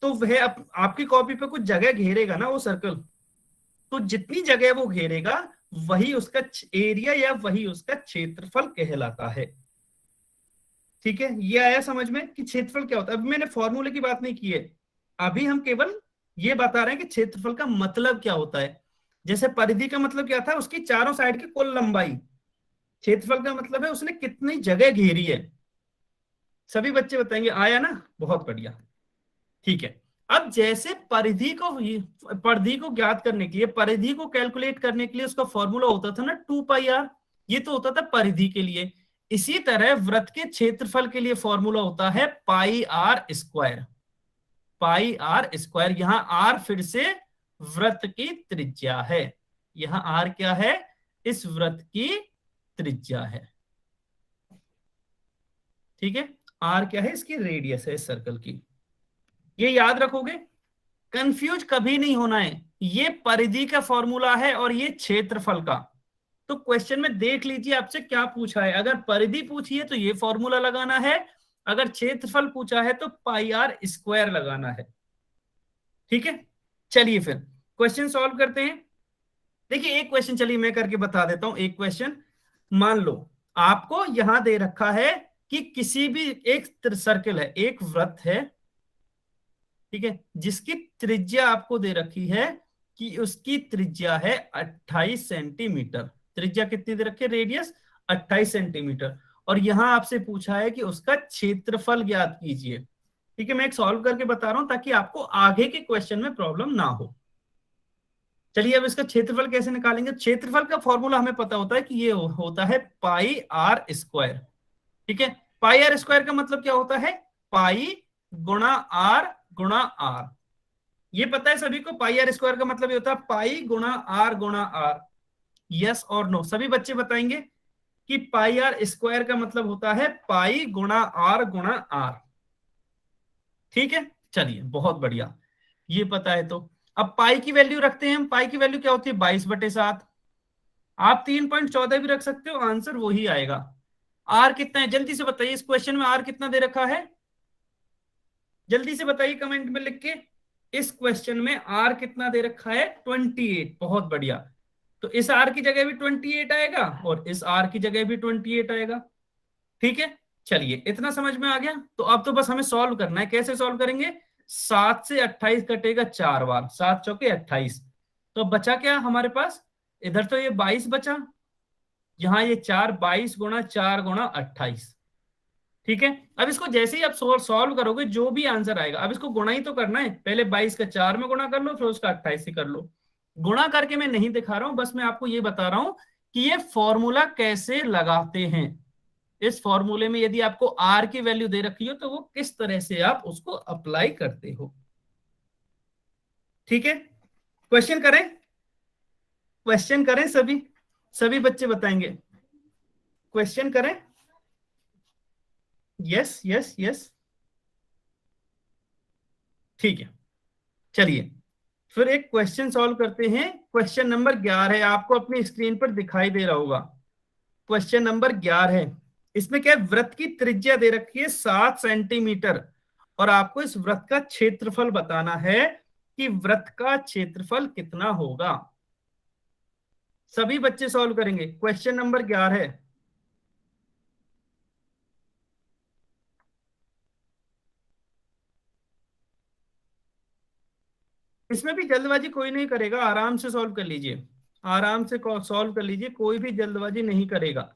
तो वह आपकी कॉपी पे कुछ जगह घेरेगा ना वो सर्कल, तो जितनी जगह वो घेरेगा वही उसका एरिया या वही उसका क्षेत्रफल कहलाता है। ठीक है, ये आया समझ में कि क्षेत्रफल क्या होता है। अभी मैंने फॉर्मूले की बात नहीं की है, अभी हम केवल ये बता रहे हैं कि क्षेत्रफल का मतलब क्या होता है। जैसे परिधि का मतलब क्या था? उसकी चारों साइड की कुल लंबाई। क्षेत्रफल का मतलब है उसने कितनी जगह घेरी है। सभी बच्चे बताएंगे, आया ना? बहुत बढ़िया। ठीक है, अब जैसे परिधि को ज्ञात करने के लिए, परिधि को कैलकुलेट करने के लिए उसका फॉर्मूला होता था ना 2πr, ये तो होता था परिधि के लिए। इसी तरह वृत्त के क्षेत्रफल के लिए फॉर्मूला होता है πr²। πr², यहां r फिर से वृत्त की त्रिज्या है। यहां r क्या है? इस वृत्त की त्रिज्या है। ठीक है, r क्या है? इसकी रेडियस है इस सर्कल की। ये याद रखोगे, कंफ्यूज कभी नहीं होना है। ये परिधि का फॉर्मूला है और ये क्षेत्रफल का। तो क्वेश्चन में देख लीजिए आपसे क्या पूछा है। अगर परिधि पूछी है तो ये फॉर्मूला लगाना है, अगर क्षेत्रफल पूछा है तो πr² लगाना है। ठीक है, चलिए फिर क्वेश्चन सॉल्व करते हैं। देखिए एक क्वेश्चन, चलिए मैं करके बता देता हूं। एक क्वेश्चन, मान लो आपको यहां दे रखा है कि किसी भी एक सर्कल है, एक वृत्त है, ठीक है, जिसकी त्रिज्या आपको दे रखी है कि उसकी त्रिज्या है 28 सेंटीमीटर। त्रिज्या कितनी दे रखी है? Radius 28 centimetre. और यहां आपसे पूछा है कि उसका क्षेत्रफल ज्ञात कीजिए। ठीक है, मैं एक सॉल्व करके बता रहा हूं ताकि आपको आगे के क्वेश्चन में प्रॉब्लम ना हो। चलिए अब इसका क्षेत्रफल कैसे निकालेंगे? क्षेत्रफल का फॉर्मूला हमें पता होता है कि ये होता है πr²। ठीक है, πr² का मतलब क्या होता है? पाई गुणा आर गुणा आर। ये पता है सभी को, πr² का मतलब ये होता है पाई गुणा आर। यस और नो? सभी बच्चे बताएंगे कि πr² का मतलब होता है पाई गुणा आर। ठीक है, चलिए बहुत बढ़िया, ये पता है। तो अब पाई की वैल्यू रखते हैं हम। पाई की वैल्यू क्या होती है? 22/7। आप 3.14 भी रख सकते हो, आंसर वही आएगा। आर कितना है जल्दी से बताइए, इस क्वेश्चन में आर कितना दे रखा है? जल्दी से बताइए कमेंट में लिख के। इस क्वेश्चन में आर कितना दे रखा है? 28। बहुत बढ़िया, तो इस आर की जगह भी 28 आएगा और इस आर की जगह भी 28 आएगा। ठीक है, चलिए इतना समझ में आ गया। तो अब तो बस हमें सॉल्व करना है। कैसे सॉल्व करेंगे? 7 से 28 कटेगा 4 बार, 7 चौके 28। तो बचा क्या हमारे पास? इधर तो ये 22 बचा, यहां ये 4, 22 गुणा 4 गुणा 28। ठीक है, अब इसको जैसे ही आप सॉल्व करोगे जो भी आंसर आएगा, अब इसको गुणा ही तो करना है। पहले 22 का 4 में गुणा कर लो, फिर उसका 28 से कर लो। गुणा करके मैं नहीं दिखा रहा हूं, बस मैं आपको ये बता रहा हूं कि ये फॉर्मूला कैसे लगाते हैं। इस फॉर्मूले में यदि आपको आर की वैल्यू दे रखी हो तो वो किस तरह से आप उसको अप्लाई करते हो। ठीक है, क्वेश्चन करें? क्वेश्चन करें सभी बच्चे बताएंगे। क्वेश्चन करें? यस यस यस, ठीक है, चलिए फिर एक क्वेश्चन सॉल्व करते हैं। क्वेश्चन नंबर 11 आपको अपनी स्क्रीन पर दिखाई दे रहा होगा। क्वेश्चन नंबर 11, इसमें क्या है? वृत्त की त्रिज्या दे रखी है 7 सेंटीमीटर और आपको इस वृत्त का क्षेत्रफल बताना है कि वृत्त का क्षेत्रफल कितना होगा। सभी बच्चे सॉल्व करेंगे। क्वेश्चन नंबर 11, इसमें भी जल्दबाजी कोई नहीं करेगा, आराम से सॉल्व कर लीजिए, आराम से सॉल्व कर लीजिए, कोई भी जल्दबाजी नहीं करेगा।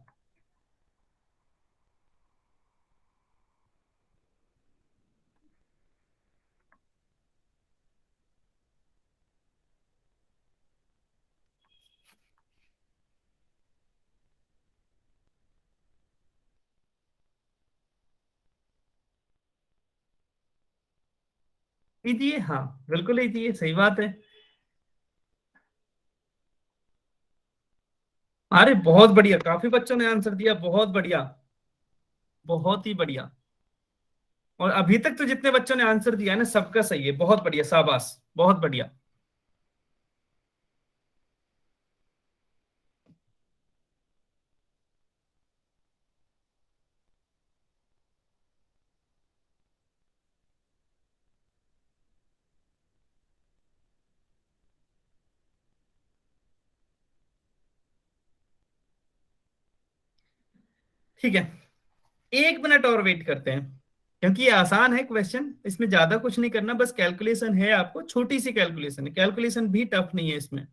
कीजिए, हाँ बिल्कुल कीजिए, सही बात है। अरे बहुत बढ़िया, काफी बच्चों ने आंसर दिया, बहुत बढ़िया, बहुत ही बढ़िया। और अभी तक तो जितने बच्चों ने आंसर दिया है ना, सबका सही है, बहुत बढ़िया, शाबाश, बहुत बढ़िया। ठीक है, 1 मिनट और वेट करते हैं, क्योंकि ये आसान है क्वेश्चन, इसमें ज्यादा कुछ नहीं करना, बस कैलकुलेशन है, आपको छोटी सी कैलकुलेशन है, कैलकुलेशन भी टफ नहीं है इसमें।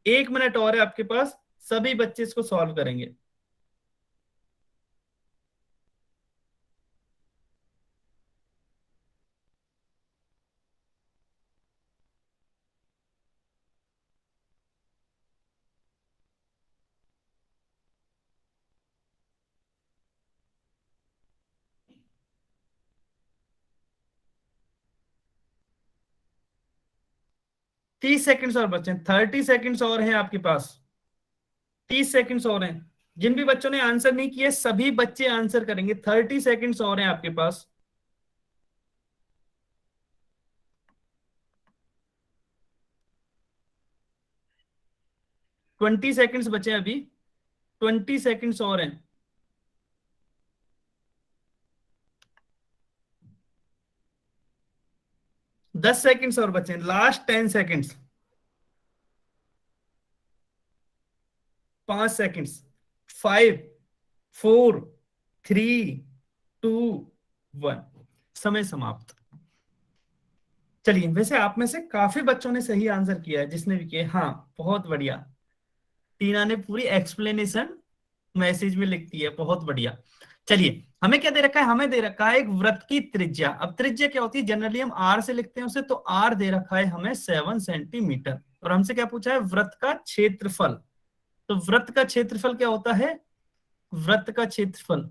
1 मिनट और है आपके पास, सभी बच्चे इसको सॉल्व करेंगे। तीस सेकंड्स और बचे हैं, 30 सेकंड्स और हैं आपके पास, 30 सेकंड्स और हैं। जिन भी बच्चों ने आंसर नहीं किए सभी बच्चे आंसर करेंगे, 30 सेकंड्स और हैं आपके पास। ट्वेंटी सेकंड्स बचे हैं अभी, 20 सेकंड्स और हैं। 10 सेकंड्स और बचे हैं, लास्ट 10 सेकंड्स। 5 सेकंड्स, 5, 4, 3, 2, 1, समय समाप्त। चलिए, वैसे आप में से काफी बच्चों ने सही आंसर किया है, जिसने भी किया, हाँ बहुत बढ़िया। टीना ने पूरी एक्सप्लेनेशन मैसेज में लिख दी है, बहुत बढ़िया। चलिए, हमें क्या दे रखा है, हमें दे रखा है एक वृत्त की त्रिज्या। अब त्रिज्या क्या होती है, जनरली हम आर से लिखते हैं उसे, तो आर दे रखा है हमें 7 सेंटीमीटर, और हमसे क्या पूछा है, वृत्त का क्षेत्रफल। तो वृत्त का क्षेत्रफल क्या होता है, वृत्त का क्षेत्रफल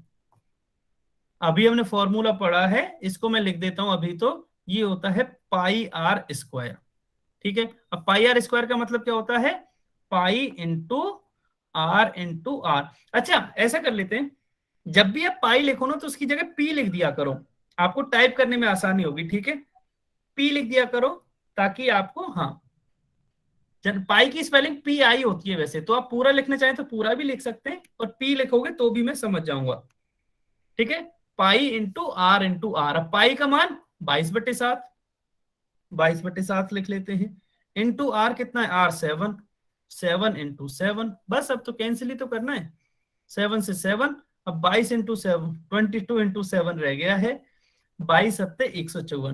अभी हमने फॉर्मूला पढ़ा है, इसको मैं लिख देता हूं अभी, तो ये होता है पाई आर स्क्वायर। ठीक है, अब पाई आर स्क्वायर का मतलब क्या होता है, पाई इंटू आर। अच्छा, ऐसा कर लेते हैं, जब भी आप पाई लिखो ना तो उसकी जगह पी लिख दिया करो, आपको टाइप करने में आसानी होगी। ठीक है, पी लिख दिया करो, ताकि आपको, हाँ, पाई की स्पेलिंग पी आई होती है वैसे, तो आप पूरा लिखना चाहें तो पूरा भी लिख सकते हैं, और पी लिखोगे तो भी मैं समझ जाऊंगा। ठीक है, पाई इंटू आर। अब पाई का मान 22/7, 22/7 लिख लेते हैं, इंटू आर कितना है, आर 7, 7 इंटू 7, बस अब तो कैंसिल ही तो करना है, 7 से 7, अब 22 इंटू 7, 22 इंटू 7 रह गया है, 22×7=154।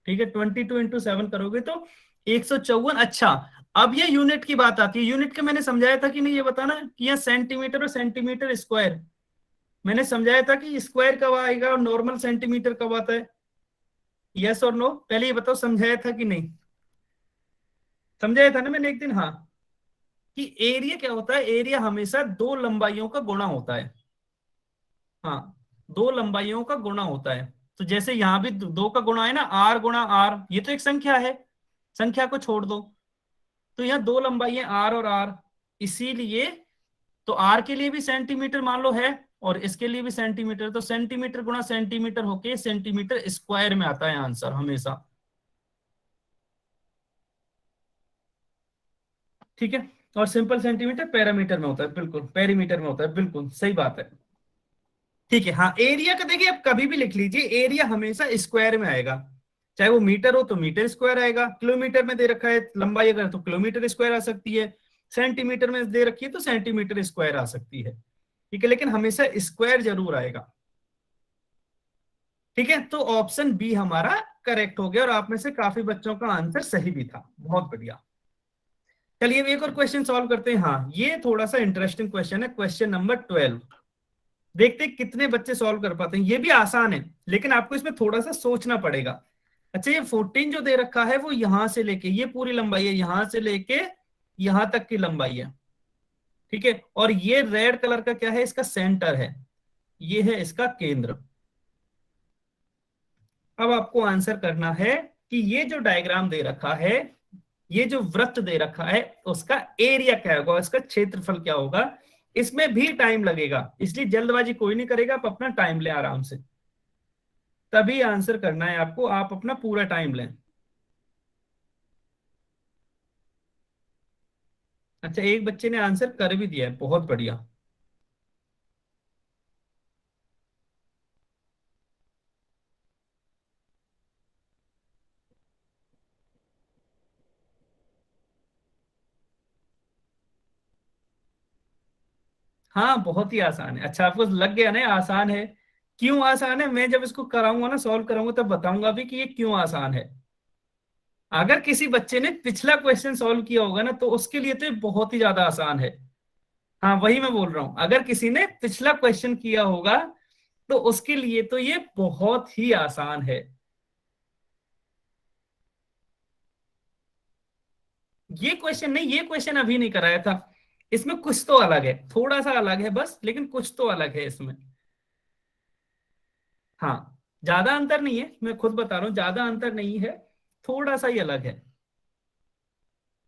ठीक है, 22 इंटू 7 करोगे तो 154। अच्छा, अब ये यूनिट की बात आती है, यूनिट के मैंने समझाया था कि नहीं, ये बताना कि यहाँ सेंटीमीटर और सेंटीमीटर स्क्वायर, मैंने समझाया था कि स्क्वायर कब आएगा और नॉर्मल सेंटीमीटर कब आता है, यस और नो, पहले ये बताओ, समझाया था कि नहीं, समझाया था ना मैंने एक दिन, हाँ, कि एरिया क्या होता है, एरिया हमेशा दो लंबाइयों का गुणा होता है। हाँ, दो लंबाइयों का गुणा होता है, तो जैसे यहां भी दो का गुणा है ना, आर गुणा आर, ये तो एक संख्या है, संख्या को छोड़ दो, तो यहाँ दो लंबाई है आर और आर, इसीलिए तो आर के लिए भी सेंटीमीटर मान लो है, और इसके लिए भी सेंटीमीटर, तो सेंटीमीटर गुणा सेंटीमीटर होके सेंटीमीटर स्क्वायर में आता है आंसर हमेशा। ठीक है, और सिंपल सेंटीमीटर पैरामीटर में होता है, बिल्कुल पेरीमीटर में होता है, बिल्कुल सही बात है। ठीक है, हाँ, एरिया का देखिए आप कभी भी लिख लीजिए, एरिया हमेशा स्क्वायर में आएगा, चाहे वो मीटर हो तो मीटर स्क्वायर आएगा, किलोमीटर में दे रखा है लंबाई अगर तो किलोमीटर स्क्वायर आ सकती है, सेंटीमीटर में दे रखी है तो सेंटीमीटर स्क्वायर आ सकती है। ठीक है, लेकिन हमेशा स्क्वायर जरूर आएगा। ठीक है, तो ऑप्शन बी हमारा करेक्ट हो गया, और आप में से काफी बच्चों का आंसर सही भी था, बहुत बढ़िया। चलिए एक और क्वेश्चन सॉल्व करते हैं, हाँ ये थोड़ा सा इंटरेस्टिंग क्वेश्चन है, क्वेश्चन नंबर 12, देखते हैं कितने बच्चे सॉल्व कर पाते हैं। ये भी आसान है, लेकिन आपको इसमें थोड़ा सा सोचना पड़ेगा। अच्छा, ये 14 जो दे रखा है वो यहां से लेके, ये पूरी लंबाई है, यहां से लेके यहां तक की लंबाई है। ठीक है, और ये रेड कलर का क्या है, इसका सेंटर है, ये है इसका केंद्र। अब आपको आंसर करना है कि ये जो डायग्राम दे रखा है, ये जो वृत्त दे रखा है, उसका एरिया क्या होगा, इसका क्षेत्रफल क्या होगा। इसमें भी टाइम लगेगा, इसलिए जल्दबाजी कोई नहीं करेगा, आप अपना टाइम लें आराम से, तभी आंसर करना है आपको, आप अपना पूरा टाइम लें। अच्छा, एक बच्चे ने आंसर कर भी दिया है, बहुत बढ़िया। हाँ बहुत ही आसान है। अच्छा आपको लग गया ना आसान है। क्यों आसान है, मैं जब इसको कराऊंगा ना, सॉल्व करूंगा, तब बताऊंगा भी कि ये क्यों आसान है। अगर किसी बच्चे ने पिछला क्वेश्चन सॉल्व किया होगा ना, तो उसके लिए तो ये बहुत ही ज्यादा आसान है। हाँ वही मैं बोल रहा हूं, अगर किसी ने पिछला क्वेश्चन किया होगा तो उसके लिए तो ये बहुत ही आसान है। ये क्वेश्चन नहीं, ये क्वेश्चन अभी नहीं कराया था। इसमें कुछ तो अलग है, थोड़ा सा अलग है बस, लेकिन कुछ तो अलग है इसमें। हाँ ज्यादा अंतर नहीं है, मैं खुद बता रहा हूं, ज्यादा अंतर नहीं है, थोड़ा सा ही अलग है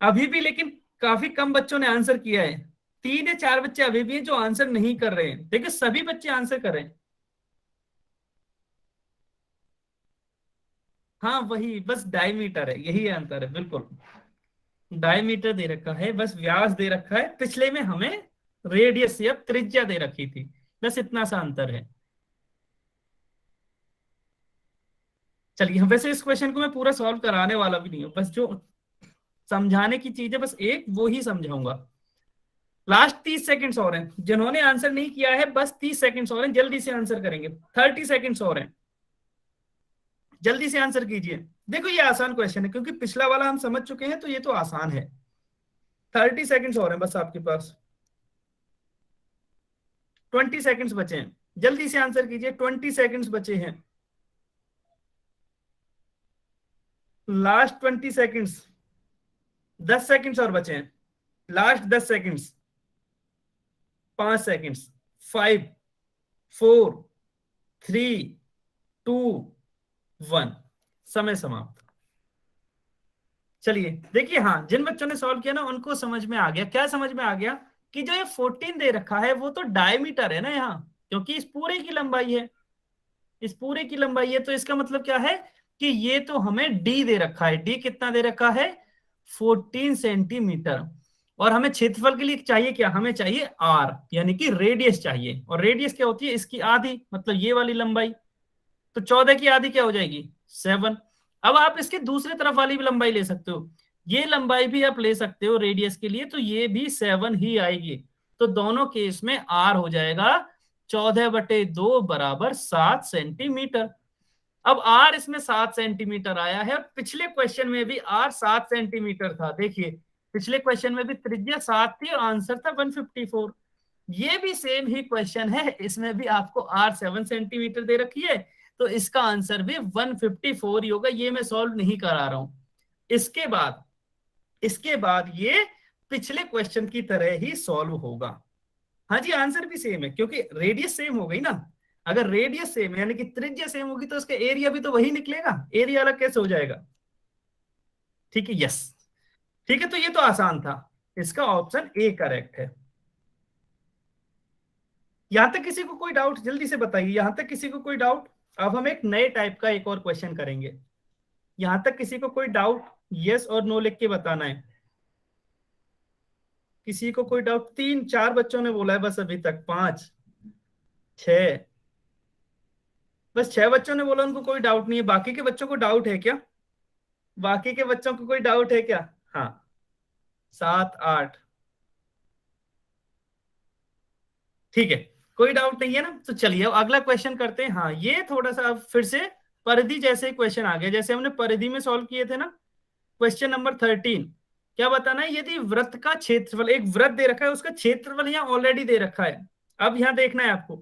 अभी भी। लेकिन काफी कम बच्चों ने आंसर किया है। 3 या 4 बच्चे अभी भी हैं जो आंसर नहीं कर रहे हैं, देखिए सभी बच्चे आंसर कर रहे हैं। हाँ वही, बस डायमीटर है, यही अंतर है बिल्कुल। डायमीटर दे रखा है, बस व्यास दे रखा है, पिछले में हमें रेडियस या त्रिज्या दे रखी थी, बस इतना सा अंतर है। चलिए वैसे इस क्वेश्चन को मैं पूरा सॉल्व कराने वाला भी नहीं हूँ, बस जो समझाने की चीज है बस एक वो ही समझाऊंगा। लास्ट 30 सेकंड्स और हैं, जिन्होंने आंसर नहीं किया है बस 30 सेकंड्स और हैं, जल्दी से आंसर करेंगे। 30 सेकंड्स और हैं, जल्दी से आंसर कीजिए। देखो ये आसान क्वेश्चन है क्योंकि पिछला वाला हम समझ चुके हैं, तो ये तो आसान है। 30 सेकंड्स और हैं बस आपके पास, 20 सेकंड्स बचे हैं, जल्दी से आंसर कीजिए। 20 सेकंड्स बचे हैं, लास्ट 20 सेकंड्स। 10 सेकंड्स और बचे हैं, लास्ट 10 सेकंड्स। 5 सेकंड्स, 5, 4, 3, 2, 1, समय समाप्त। चलिए देखिए, हाँ जिन बच्चों ने सॉल्व किया ना उनको समझ में आ गया। क्या समझ में आ गया कि जो ये 14 दे रखा है वो तो डायमीटर है ना यहाँ, क्योंकि इस पूरे की लंबाई है, इस पूरे की लंबाई है, तो इसका मतलब क्या है कि ये तो हमें डी दे रखा है। डी कितना दे रखा है, 14 सेंटीमीटर। और हमें क्षेत्रफल के लिए चाहिए क्या, हमें चाहिए आर, यानी कि रेडियस चाहिए। और रेडियस क्या होती है, इसकी आधी, मतलब ये वाली लंबाई। तो 14 की आधी क्या हो जाएगी, 7। अब आप इसके दूसरे तरफ वाली भी लंबाई ले सकते हो, ये लंबाई भी आप ले सकते हो रेडियस के लिए, तो ये भी 7 ही आएगी। तो दोनों केस में आर हो जाएगा 14/2 बराबर 7 सेंटीमीटर। अब आर इसमें 7 सेंटीमीटर आया है, पिछले क्वेश्चन में भी आर 7 सेंटीमीटर था। देखिए पिछले क्वेश्चन में भी त्रिज्या 7 थी और आंसर था 154। ये भी सेम ही क्वेश्चन है, इसमें भी आपको आर 7 सेंटीमीटर दे रखी है, तो इसका आंसर भी 154 ही होगा। ये मैं सॉल्व नहीं करा रहा हूं। इसके बाद ये पिछले क्वेश्चन की तरह ही सॉल्व होगा। हाँ जी आंसर भी सेम है, क्योंकि रेडियस सेम हो गई ना। अगर रेडियस सेम है यानी कि त्रिज्या सेम होगी, तो उसका एरिया भी तो वही निकलेगा, एरिया अलग कैसे हो जाएगा। ठीक है, यस ठीक है, तो ये तो आसान था, इसका ऑप्शन ए करेक्ट है। यहां तक किसी को कोई डाउट, जल्दी से बताइए, यहां तक किसी को कोई डाउट। अब हम एक नए टाइप का एक और क्वेश्चन करेंगे। यहां तक किसी को कोई डाउट, यस और नो लिख के बताना है। किसी को कोई डाउट, 3 4 बच्चों ने बोला है बस अभी तक, 5 6, बस 6 बच्चों ने बोला उनको कोई डाउट नहीं है। बाकी के बच्चों को डाउट है क्या, बाकी के बच्चों को कोई डाउट है क्या। हाँ 7 8, ठीक है, कोई डाउट नहीं है ना। तो चलिए अब अगला क्वेश्चन करते हैं। हाँ ये थोड़ा सा अब फिर से परिधि जैसे क्वेश्चन आ गया, जैसे हमने परिधि में सॉल्व किए थे ना। क्वेश्चन नंबर 13, क्या बताना है, यदि वृत्त का क्षेत्रफल, एक वृत्त दे रखा है, उसका क्षेत्रफल यहाँ ऑलरेडी दे रखा है। अब यहाँ देखना है आपको,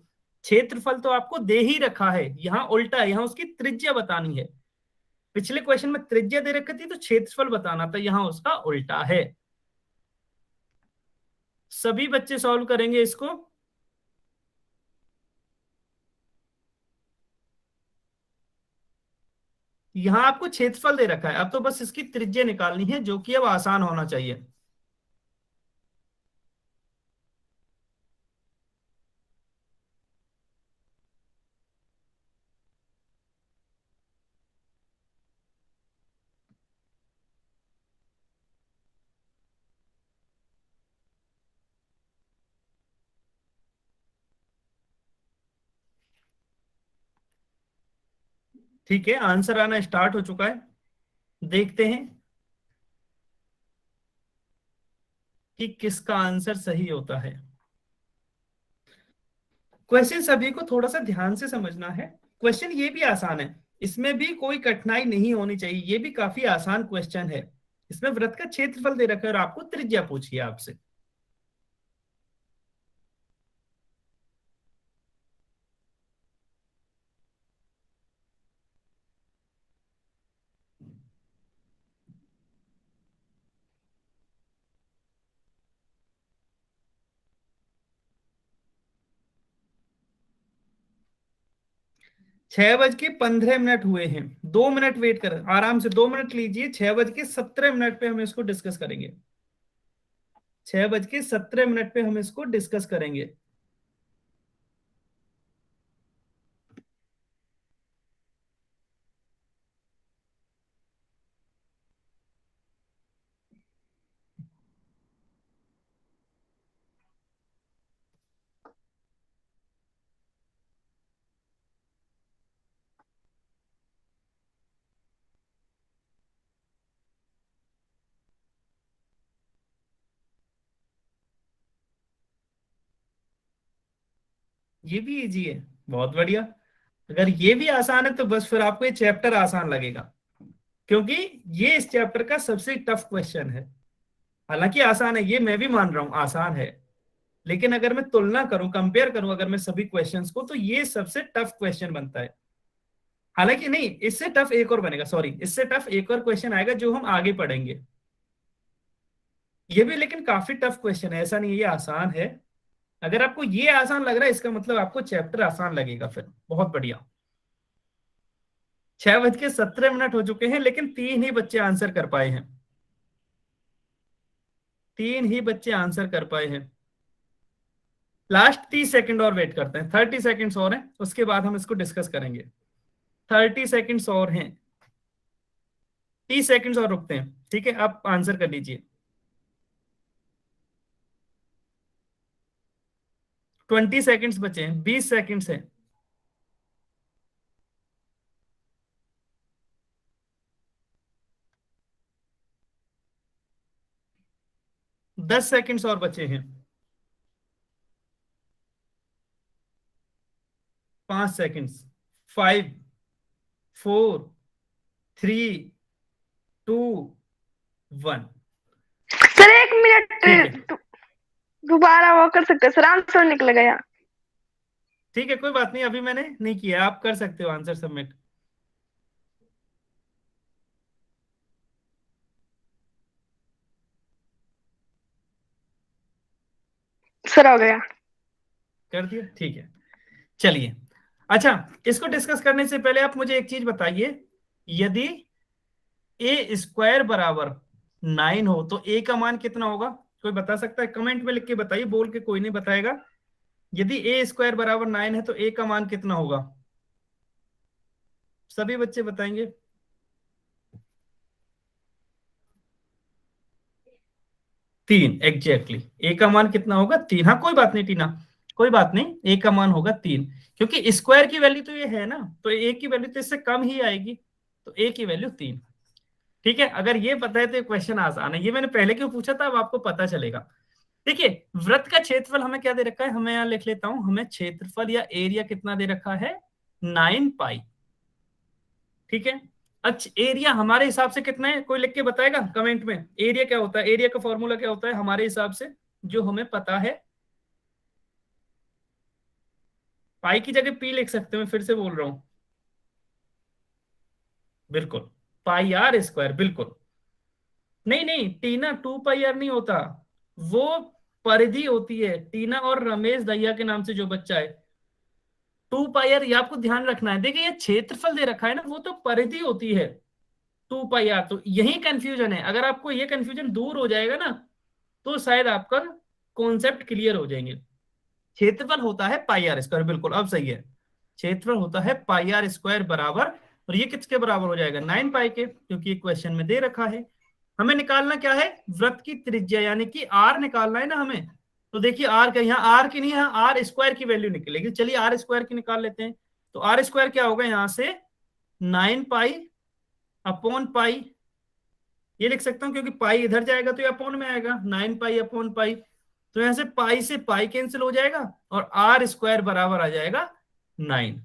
क्षेत्रफल तो आपको दे ही रखा है, यहाँ उल्टा है, यहाँ उसकी त्रिज्या बतानी है। पिछले क्वेश्चन में त्रिज्या दे रखी थी तो क्षेत्रफल बताना था, यहाँ उसका उल्टा है। सभी बच्चे सॉल्व करेंगे इसको। यहां आपको क्षेत्रफल दे रखा है, अब तो बस इसकी त्रिज्या निकालनी है, जो कि अब आसान होना चाहिए। ठीक है, आंसर आना स्टार्ट हो चुका है। देखते हैं कि किसका आंसर सही होता है। क्वेश्चन सभी को थोड़ा सा ध्यान से समझना है। क्वेश्चन ये भी आसान है, इसमें भी कोई कठिनाई नहीं होनी चाहिए, ये भी काफी आसान क्वेश्चन है। इसमें वृत्त का क्षेत्रफल दे रखा है और आपको त्रिज्या पूछिए आपसे। छह बज के 15 मिनट हुए हैं, 2 मिनट वेट कर, आराम से 2 मिनट लीजिए। 6:17 पे हम इसको डिस्कस करेंगे। 6:17 पे हम इसको डिस्कस करेंगे। ये भी इजी है, बहुत बढ़िया। अगर ये भी आसान है तो बस फिर आपको ये चैप्टर आसान लगेगा, क्योंकि ये इस चैप्टर का सबसे टफ क्वेश्चन है। हालांकि आसान है, ये मैं भी मान रहा हूं आसान है, लेकिन अगर मैं तुलना करूं, कंपेयर करूं अगर मैं सभी क्वेश्चंस को, तो ये सबसे टफ क्वेश्चन बनता है। हालांकि नहीं, इससे टफ एक और बनेगा, सॉरी, इससे टफ एक और क्वेश्चन आएगा जो हम आगे पढ़ेंगे। ये भी लेकिन काफी टफ क्वेश्चन है, ऐसा नहीं है ये आसान है। अगर आपको ये आसान लग रहा है इसका मतलब आपको चैप्टर आसान लगेगा, फिर बहुत बढ़िया। 6:17 हो चुके हैं, लेकिन 3 ही बच्चे आंसर कर पाए हैं। 3 ही बच्चे आंसर कर पाए हैं। लास्ट 30 सेकंड और वेट करते हैं, 30 सेकंड्स और हैं, उसके बाद हम इसको डिस्कस करेंगे। 30 सेकंड्स और हैं, 30 सेकंड्स और रुकते हैं, ठीक है? आप आंसर कर लीजिए। 20 सेकंड्स बचे हैं, 20 सेकंड्स हैं। दस सेकंड्स और बचे हैं। 5 सेकंड्स। 5, 4, 3, 2, 1। सर 1 ठीक है, मिनट दोबारा वो कर सकते हैं सर, आंसर निकल गया। ठीक है, कोई बात नहीं, अभी मैंने नहीं किया, आप कर सकते हो आंसर सबमिट। सर हो गया। कर दिया, ठीक है। चलिए, अच्छा, इसको डिस्कस करने से पहले आप मुझे एक चीज बताइए, यदि a² बराबर 9 हो तो a का मान कितना होगा? कोई बता सकता है? कमेंट में लिख के बताइए, बोल के कोई नहीं बताएगा। यदि a² बराबर 9 है तो a का मान कितना होगा? सभी बच्चे बताएंगे। 3 एग्जैक्टली। a का मान कितना होगा? 3। हाँ, कोई बात नहीं टीना, कोई बात नहीं, a का मान होगा 3, क्योंकि स्क्वायर की वैल्यू तो ये है ना, तो a की वैल्यू तो इससे कम ही आएगी, तो a की वैल्यू 3। ठीक है, अगर ये पता है तो ये क्वेश्चन आसान है। ये मैंने पहले क्यों पूछा था, अब आपको पता चलेगा। देखिए, वृत्त का क्षेत्रफल हमें क्या दे रखा है, हमें यहां लिख लेता हूं, हमें क्षेत्रफल या एरिया कितना दे रखा है? 9 पाई। ठीक है, अच्छा, एरिया हमारे हिसाब से कितना है? कोई लिख के बताएगा कमेंट में, एरिया क्या होता है? एरिया का फॉर्मूला क्या होता है हमारे हिसाब से, जो हमें पता है? पाई की जगह पी लिख सकते हो, मैं फिर से बोल रहा हूं, बिल्कुल, πr², बिल्कुल। नहीं नहीं टीना, 2πr नहीं होता, वो परिधि होती है। टीना और रमेश दहिया के नाम से जो बच्चा है, 2πr, ये आपको ध्यान रखना है। देखिए, ये क्षेत्रफल दे रखा है ना, वो तो परिधि होती है 2πr, तो यही कंफ्यूजन है। अगर आपको ये कंफ्यूजन दूर हो जाएगा ना, तो शायद आपका कॉन्सेप्ट क्लियर हो जाएंगे। क्षेत्रफल होता है πr², बिल्कुल, अब सही है। क्षेत्रफल होता है πr² बराबर, और ये किसके बराबर हो जाएगा? 9 पाई के, क्योंकि क्वेश्चन में दे रखा है। हमें निकालना क्या है? वृत्त की त्रिज्या, यानी कि r निकालना है ना हमें। तो देखिए, r का यहाँ r की नहीं, यहाँ r² की वैल्यू निकलेगी। चलिए r² की निकाल लेते हैं। तो r² क्या होगा यहाँ से? 9 पाई अपॉन पाई, ये लिख सकता हूँ, क्योंकि पाई इधर जाएगा तो ये अपॉन में आएगा, 9 पाई अपॉन पाई। तो यहां से पाई से पाई कैंसिल हो जाएगा और आर स्क्वायर बराबर आ जाएगा 9।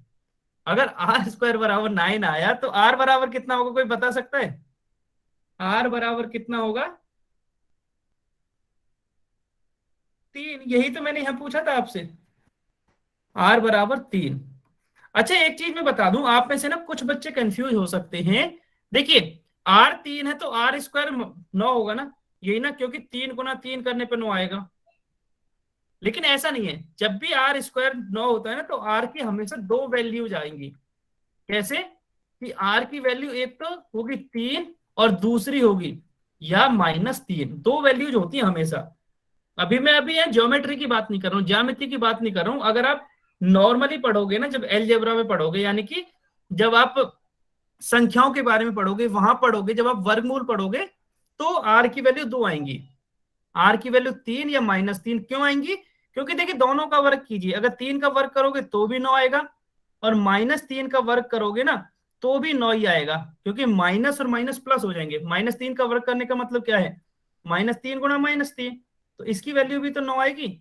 अगर आर स्क्वायर बराबर 9 आया तो आर बराबर कितना होगा, कोई बता सकता है? आर बराबर कितना होगा? 3। यही तो मैंने यहां पूछा था आपसे, आर बराबर 3। अच्छा एक चीज मैं बता दूं, आप में से ना कुछ बच्चे कंफ्यूज हो सकते हैं। देखिए आर 3 है तो आर स्क्वायर 9 होगा ना, यही ना, क्योंकि 3 गुना 3 करने पे 9 आएगा। लेकिन ऐसा नहीं है, जब भी आर स्क्वायर 9 होता है ना तो आर की हमेशा 2 वैल्यूज आएंगी। कैसे? कि आर की वैल्यू एक तो होगी 3 और दूसरी होगी या -3, 2 वैल्यूज होती है हमेशा। अभी यहाँ ज्योमेट्री की बात नहीं कर रहा हूँ, ज्यामिति की बात नहीं कर रहा हूँ। अगर आप नॉर्मली पढ़ोगे ना, जब अलजेब्रा में पढ़ोगे, यानी कि जब आप संख्याओं के बारे में पढ़ोगे, वहां पढ़ोगे, जब आप वर्गमूल पढ़ोगे, तो आर की वैल्यू 2 आएंगी। आर की वैल्यू 3 या -3 क्यों आएंगी? क्योंकि देखिए दोनों का वर्ग कीजिए, अगर 3 का वर्ग करोगे तो भी 9 आएगा और -3 का वर्ग करोगे ना तो भी 9 ही आएगा, क्योंकि माइनस और माइनस प्लस हो जाएंगे। -3 का वर्ग करने का मतलब क्या है? -3 गुणा -3, तो इसकी वैल्यू भी तो 9 आएगी।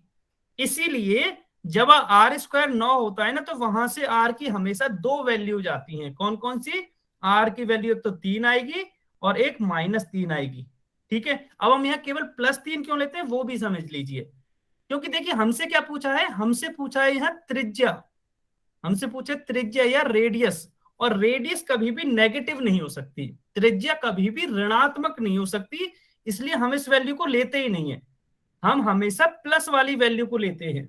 इसीलिए जब आर स्क्वायर 9 होता है ना तो वहां से आर की हमेशा 2 वैल्यूज आती हैं। कौन कौन सी? आर की वैल्यू एक तो 3 आएगी और एक -3 आएगी। ठीक है, अब हम यहाँ केवल +3 क्यों लेते हैं वो भी समझ लीजिए। क्योंकि देखिए हमसे क्या पूछा है, हमसे पूछा है यहाँ त्रिज्या, हमसे पूछे त्रिज्या या रेडियस, और रेडियस कभी भी नेगेटिव नहीं हो सकती, त्रिज्या कभी भी ऋणात्मक नहीं हो सकती, इसलिए हम इस वैल्यू को लेते ही नहीं है, हम हमेशा प्लस वाली वैल्यू को लेते हैं।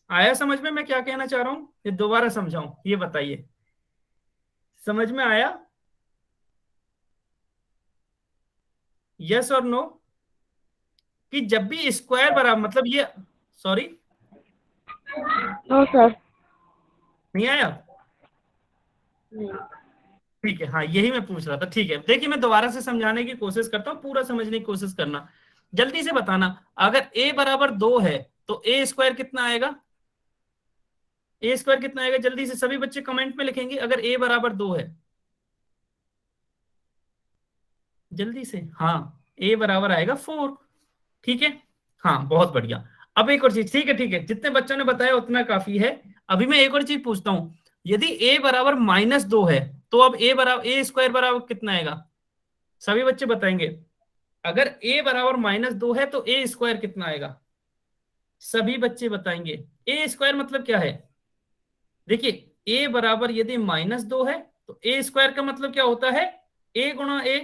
आया समझ में मैं क्या कहना चाह रहा हूं? ये दोबारा समझाऊं, ये बताइए, समझ में आया? यस और नो? कि जब भी स्क्वायर बराबर, मतलब ये, सॉरी नो सर। नहीं आया? ठीक है, हाँ यही मैं पूछ रहा था। ठीक है, देखिए मैं दोबारा से समझाने की कोशिश करता हूँ, पूरा समझने की कोशिश करना, जल्दी से बताना। अगर a बराबर 2 है तो a स्क्वायर कितना आएगा? a स्क्वायर कितना आएगा? जल्दी से सभी बच्चे कमेंट में लिखेंगे अगर a बराबर 2 है, जल्दी से। हाँ, a बराबर आएगा 4। ठीक है, हाँ बहुत बढ़िया। अब एक और चीज, ठीक है ठीक है, जितने बच्चों ने बताया उतना काफी है। अभी मैं एक और चीज पूछता हूं, यदि a बराबर -2 है तो अब a स्क्वायर बराबर कितना आएगा? सभी बच्चे बताएंगे। अगर a बराबर -2 है तो a स्क्वायर कितना आएगा? सभी बच्चे बताएंगे। a स्क्वायर मतलब क्या है? देखिए a बराबर यदि -2 है तो a स्क्वायर का मतलब क्या होता है? a गुणा a,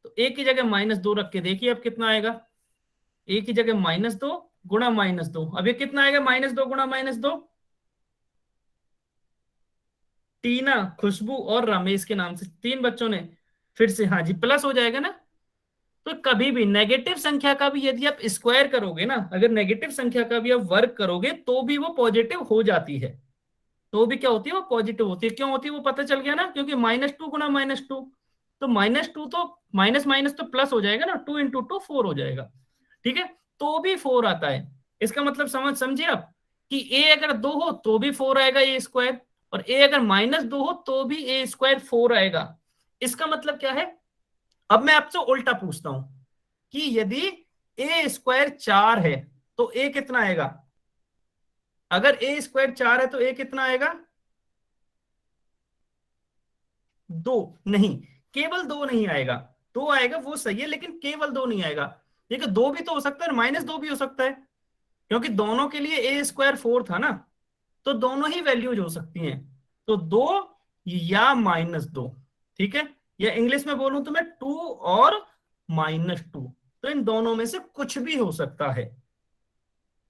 तो a की जगह -2 रख के देखिए अब कितना आएगा। a की जगह -2 गुणा -2, अब ये कितना आएगा? -2 गुणा -2, टीना, खुशबू और रमेश के नाम से 3 बच्चों ने फिर से, हाँ जी, प्लस हो जाएगा ना। तो कभी भी नेगेटिव संख्या का भी यदि आप स्क्वायर करोगे ना, अगर नेगेटिव संख्या का भी आप वर्ग करोगे तो भी वो पॉजिटिव हो जाती है, तो भी क्या होती है? वो पॉजिटिव होती है। क्यों होती है वो पता चल गया ना, क्योंकि -2 गुणा -2, तो -2 तो माइनस माइनस तो प्लस हो जाएगा ना, 2 × 2 4 हो जाएगा। ठीक है, तो भी 4 आता है। इसका मतलब समझिए आप कि a अगर 2 हो तो भी 4 आएगा a स्क्वायर, और a अगर -2 हो तो भी a स्क्वायर 4 आएगा। इसका मतलब क्या है? अब मैं आपसे उल्टा पूछता हूं कि यदि a स्क्वायर 4 है तो a कितना आएगा? अगर a स्क्वायर 4 है तो a कितना आएगा? 2 नहीं, केवल 2 नहीं आएगा, 2 आएगा वो सही है, लेकिन केवल 2 नहीं आएगा। देखो 2 भी तो हो सकता है, -2 भी हो सकता है, क्योंकि दोनों के लिए a स्क्वायर 4 था ना, तो दोनों ही वैल्यूज हो सकती हैं। तो 2 या -2, ठीक है, या इंग्लिश में बोलूं तो मैं 2 और -2, तो इन दोनों में से कुछ भी हो सकता है,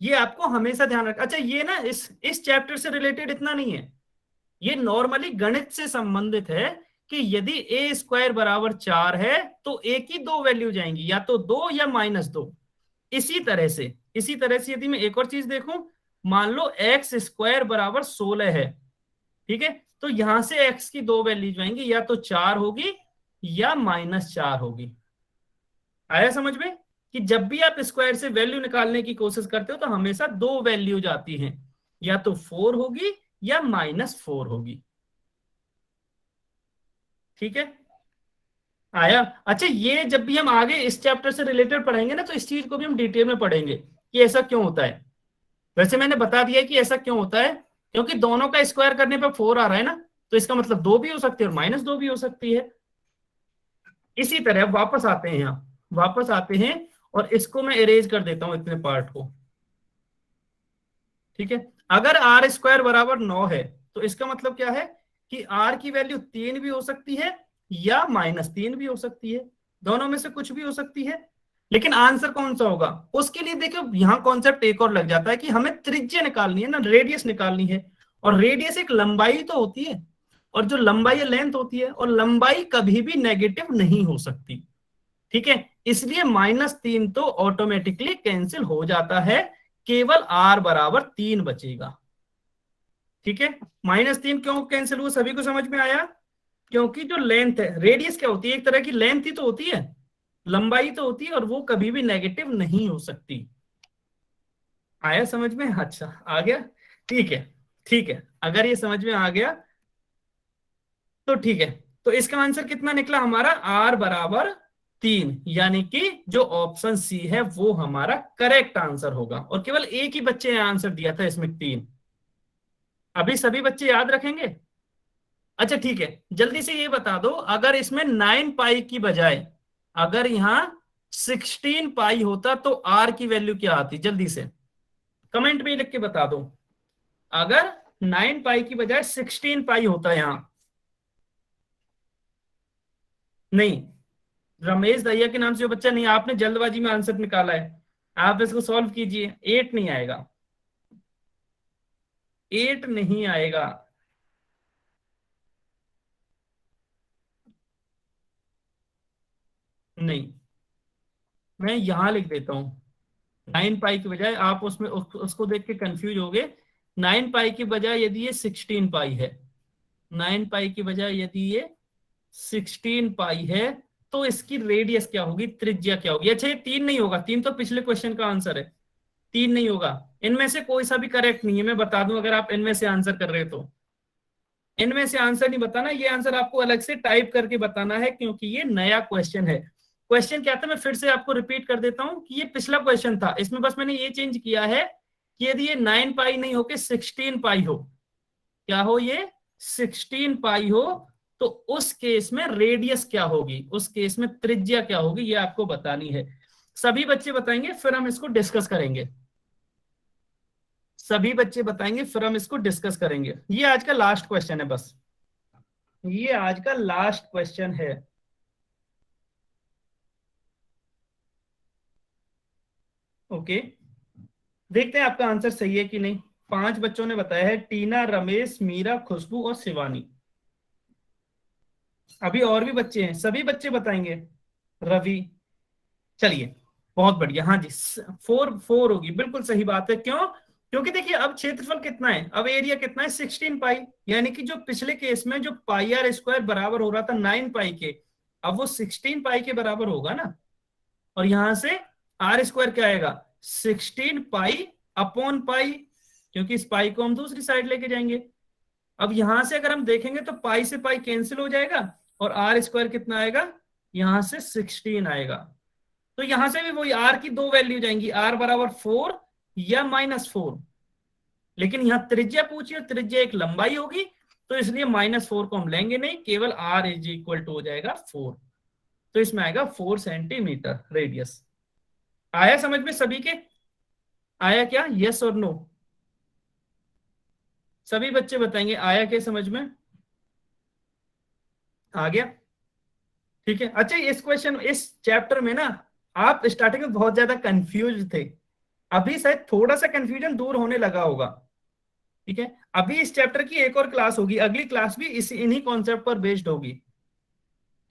ये आपको हमेशा ध्यान रखना। अच्छा ये ना इस चैप्टर से रिलेटेड इतना नहीं है, ये नॉर्मली गणित से संबंधित है कि यदि a स्क्वायर बराबर 4 है तो a की 2 वैल्यू जाएंगी, या तो 2 या -2। इसी तरह से यदि मैं एक और चीज देखूं, मान लो x स्क्वायर बराबर 16 है, ठीक है, तो यहां से x की 2 वैल्यू जाएंगी, या तो 4 होगी या -4 होगी। आया समझ में कि जब भी आप स्क्वायर से वैल्यू निकालने की कोशिश करते हो तो हमेशा 2 वैल्यू जाती हैं, या तो 4 होगी या -4 होगी। ठीक है, आया? अच्छा ये जब भी हम आगे इस चैप्टर से रिलेटेड पढ़ेंगे ना तो इस चीज को भी हम डिटेल में पढ़ेंगे कि ऐसा क्यों होता है। वैसे मैंने बता दिया कि ऐसा क्यों होता है, क्योंकि दोनों का स्क्वायर करने पर 4 आ रहा है ना, तो इसका मतलब 2 भी हो सकती है और -2 भी हो सकती है। इसी तरह वापस आते हैं, यहाँ वापस आते हैं और इसको मैं इरेज कर देता हूं इतने पार्ट को। ठीक है, अगर r² बराबर 9 है तो इसका मतलब क्या है कि r की वैल्यू 3 भी हो सकती है या -3 भी हो सकती है, दोनों में से कुछ भी हो सकती है। लेकिन आंसर कौन सा होगा, उसके लिए देखो यहाँ कॉन्सेप्ट एक और लग जाता है कि हमें त्रिज्या निकालनी है ना, रेडियस निकालनी है। और रेडियस एक लंबाई तो होती है, और जो लंबाई है लेंथ होती है, और लंबाई कभी भी नेगेटिव नहीं हो सकती। ठीक है, इसलिए -3 तो ऑटोमेटिकली कैंसिल हो जाता है, केवल r बराबर 3 बचेगा। ठीक है, -3 क्यों कैंसिल हुआ, सभी को समझ में आया? क्योंकि जो लेंथ है, रेडियस क्या होती है, एक तरह की लेंथ ही तो होती है, लंबाई तो होती है, और वो कभी भी नेगेटिव नहीं हो सकती। आया समझ में? अच्छा, आ गया। ठीक है, ठीक है, अगर ये समझ में आ गया तो ठीक है। तो इसका आंसर कितना निकला हमारा, r बराबर 3, यानी कि जो ऑप्शन सी है वो हमारा करेक्ट आंसर होगा। और केवल एक ही बच्चे ने आंसर दिया था इसमें 3। अभी सभी बच्चे याद रखेंगे? अच्छा ठीक है, जल्दी से ये बता दो, अगर इसमें 9 पाई की बजाय अगर यहाँ 16 पाई होता तो r की वैल्यू क्या आती? जल्दी से कमेंट में लिख के बता दो। अगर 9 पाई की बजाय 16 पाई होता यहां, नहीं रमेश दहिया के नाम से जो बच्चा, नहीं आपने जल्दबाजी में आंसर निकाला है, आप इसको सॉल्व कीजिए। 8 नहीं आएगा, 8 नहीं आएगा। नहीं, मैं यहां लिख देता हूं 9 पाई की बजाय, आप उसमें उसको देख के कंफ्यूज हो गए। 9 पाई की बजाय यदि ये 16 पाई है, 9 पाई की बजाय यदि ये 16 पाई है, तो इसकी रेडियस क्या होगी, त्रिज्या क्या होगी? अच्छा, ये 3 नहीं होगा, 3 तो पिछले क्वेश्चन का आंसर है, 3 नहीं होगा। इनमें से कोई सा भी करेक्ट नहीं है, मैं बता दूं, अगर आप इनमें से आंसर कर रहे हो तो इनमें से आंसर नहीं बताना, ये आंसर आपको अलग से टाइप करके बताना है, क्योंकि ये नया क्वेश्चन है। क्वेश्चन क्या था, मैं फिर से आपको रिपीट कर देता हूं कि ये पिछला क्वेश्चन था, इसमें बस मैंने ये चेंज किया है कि यदि ये 9 पाई नहीं होके 16 पाई हो, क्या हो, ये 16 पाई हो, तो उस केस में रेडियस क्या होगी, उस केस में त्रिज्या क्या होगी, ये आपको बतानी है। सभी बच्चे बताएंगे, फिर हम इसको डिस्कस करेंगे। सभी बच्चे बताएंगे, फिर हम इसको डिस्कस करेंगे। ये आज का लास्ट क्वेश्चन है, बस ये आज का लास्ट क्वेश्चन है। ओके, देखते हैं आपका आंसर सही है कि नहीं। 5 बच्चों ने बताया है, टीना, रमेश, मीरा, खुशबू और शिवानी। अभी और भी बच्चे हैं, सभी बच्चे बताएंगे। रवि, चलिए बहुत बढ़िया, हाँ जी, 4 होगी, बिल्कुल सही बात है। क्यों? क्योंकि देखिए अब क्षेत्रफल कितना है, अब एरिया कितना है, 16 पाई, यानी कि जो पिछले केस में जो पाई आर स्क्वायर बराबर हो रहा था 9 पाई के, अब वो 16 पाई के बराबर होगा ना। और यहां से आर स्क्वायर क्या आएगा, 16 पाई अपॉन पाई, क्योंकि इस पाई को हम दूसरी साइड लेके जाएंगे। अब यहां से अगर हम देखेंगे तो पाई से पाई कैंसिल हो जाएगा, और आर स्क्वायर कितना आएगा, यहां से 16 आएगा। तो यहां से भी वही आर की 2 वैल्यू जाएंगी, आर बराबर 4 या -4। लेकिन यहां त्रिज्या पूछिए, त्रिज्या एक लंबाई होगी, तो इसलिए -4 को हम लेंगे नहीं, केवल r इज इक्वल टू हो जाएगा 4। तो इसमें आएगा 4 सेंटीमीटर रेडियस। आया समझ में सभी के? आया क्या, यस और नो? सभी बच्चे बताएंगे आया क्या समझ में? आ गया? ठीक है। अच्छा, इस क्वेश्चन, इस चैप्टर में ना आप स्टार्टिंग में बहुत ज्यादा कंफ्यूज थे, अभी शायद थोड़ा सा कंफ्यूजन दूर होने लगा होगा। ठीक है, अभी इस चैप्टर की एक और क्लास होगी, अगली क्लास भी इन्हीं कॉन्सेप्ट पर बेस्ड होगी।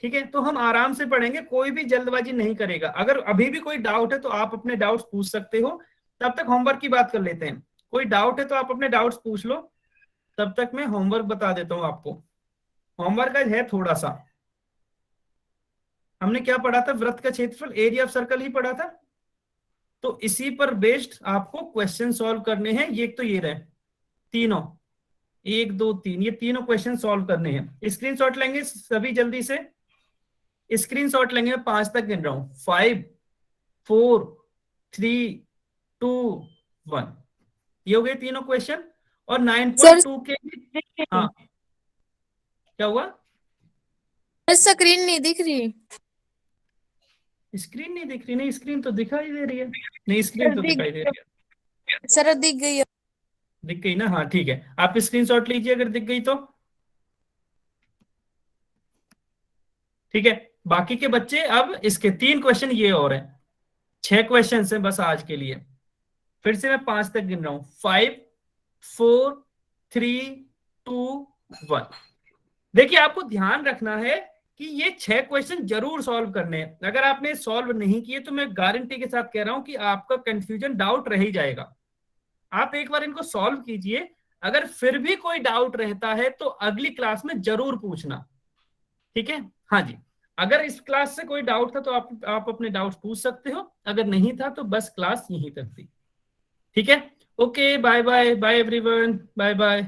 ठीक है, तो हम आराम से पढ़ेंगे, कोई भी जल्दबाजी नहीं करेगा। अगर अभी भी कोई डाउट है तो आप अपने डाउट्स पूछ सकते हो, तब तक होमवर्क की बात कर लेते हैं। कोई डाउट है तो आप अपने डाउट्स पूछ लो, तब तक मैं होमवर्क बता देता हूं आपको। होमवर्क आज है थोड़ा सा, हमने क्या पढ़ा था, वृत्त का क्षेत्रफल, एरिया ऑफ सर्कल ही पढ़ा था, तो इसी पर बेस्ड आपको क्वेश्चन सॉल्व करने हैं। ये तो ये रहे तीनों, 1 2 3, ये तीनों क्वेश्चन सॉल्व करने हैं। स्क्रीनशॉट लेंगे सभी, जल्दी से स्क्रीनशॉट लेंगे, मैं 5 तक गिन रहा हूं, 5 4 3 1। ये हो गए तीनों क्वेश्चन। और 9.2 के, हाँ क्या हुआ? स्क्रीन नहीं दिख रही। स्क्रीन नहीं दिख रही? नहीं, स्क्रीन तो दिखाई दे रही है। नहीं, स्क्रीन तो दिखाई दे रही है। सर दिख गई है। दिख गई ना? हाँ ठीक है, आप स्क्रीनशॉट लीजिए अगर दिख गई तो। ठीक है, बाकी के बच्चे अब इसके 3 क्वेश्चन ये और हैं, 6 क्वेश्चन हैं बस आज के लिए। फिर से मैं 5 तक गिन रहा हूं। 5 4 3 2 1। देखिए, आपको ध्यान रखना है कि ये 6 क्वेश्चन जरूर सॉल्व करने हैं। अगर आपने सॉल्व नहीं किए तो मैं गारंटी के साथ कह रहा हूं कि आपका कंफ्यूजन, डाउट रह ही जाएगा। आप एक बार इनको सॉल्व कीजिए, अगर फिर भी कोई डाउट रहता है तो अगली क्लास में जरूर पूछना। ठीक है? हाँ जी, अगर इस क्लास से कोई डाउट था तो आप अपने डाउट्स पूछ सकते हो, अगर नहीं था तो बस क्लास यहीं तक थी। ठीक है? Okay, bye bye, bye everyone, bye bye.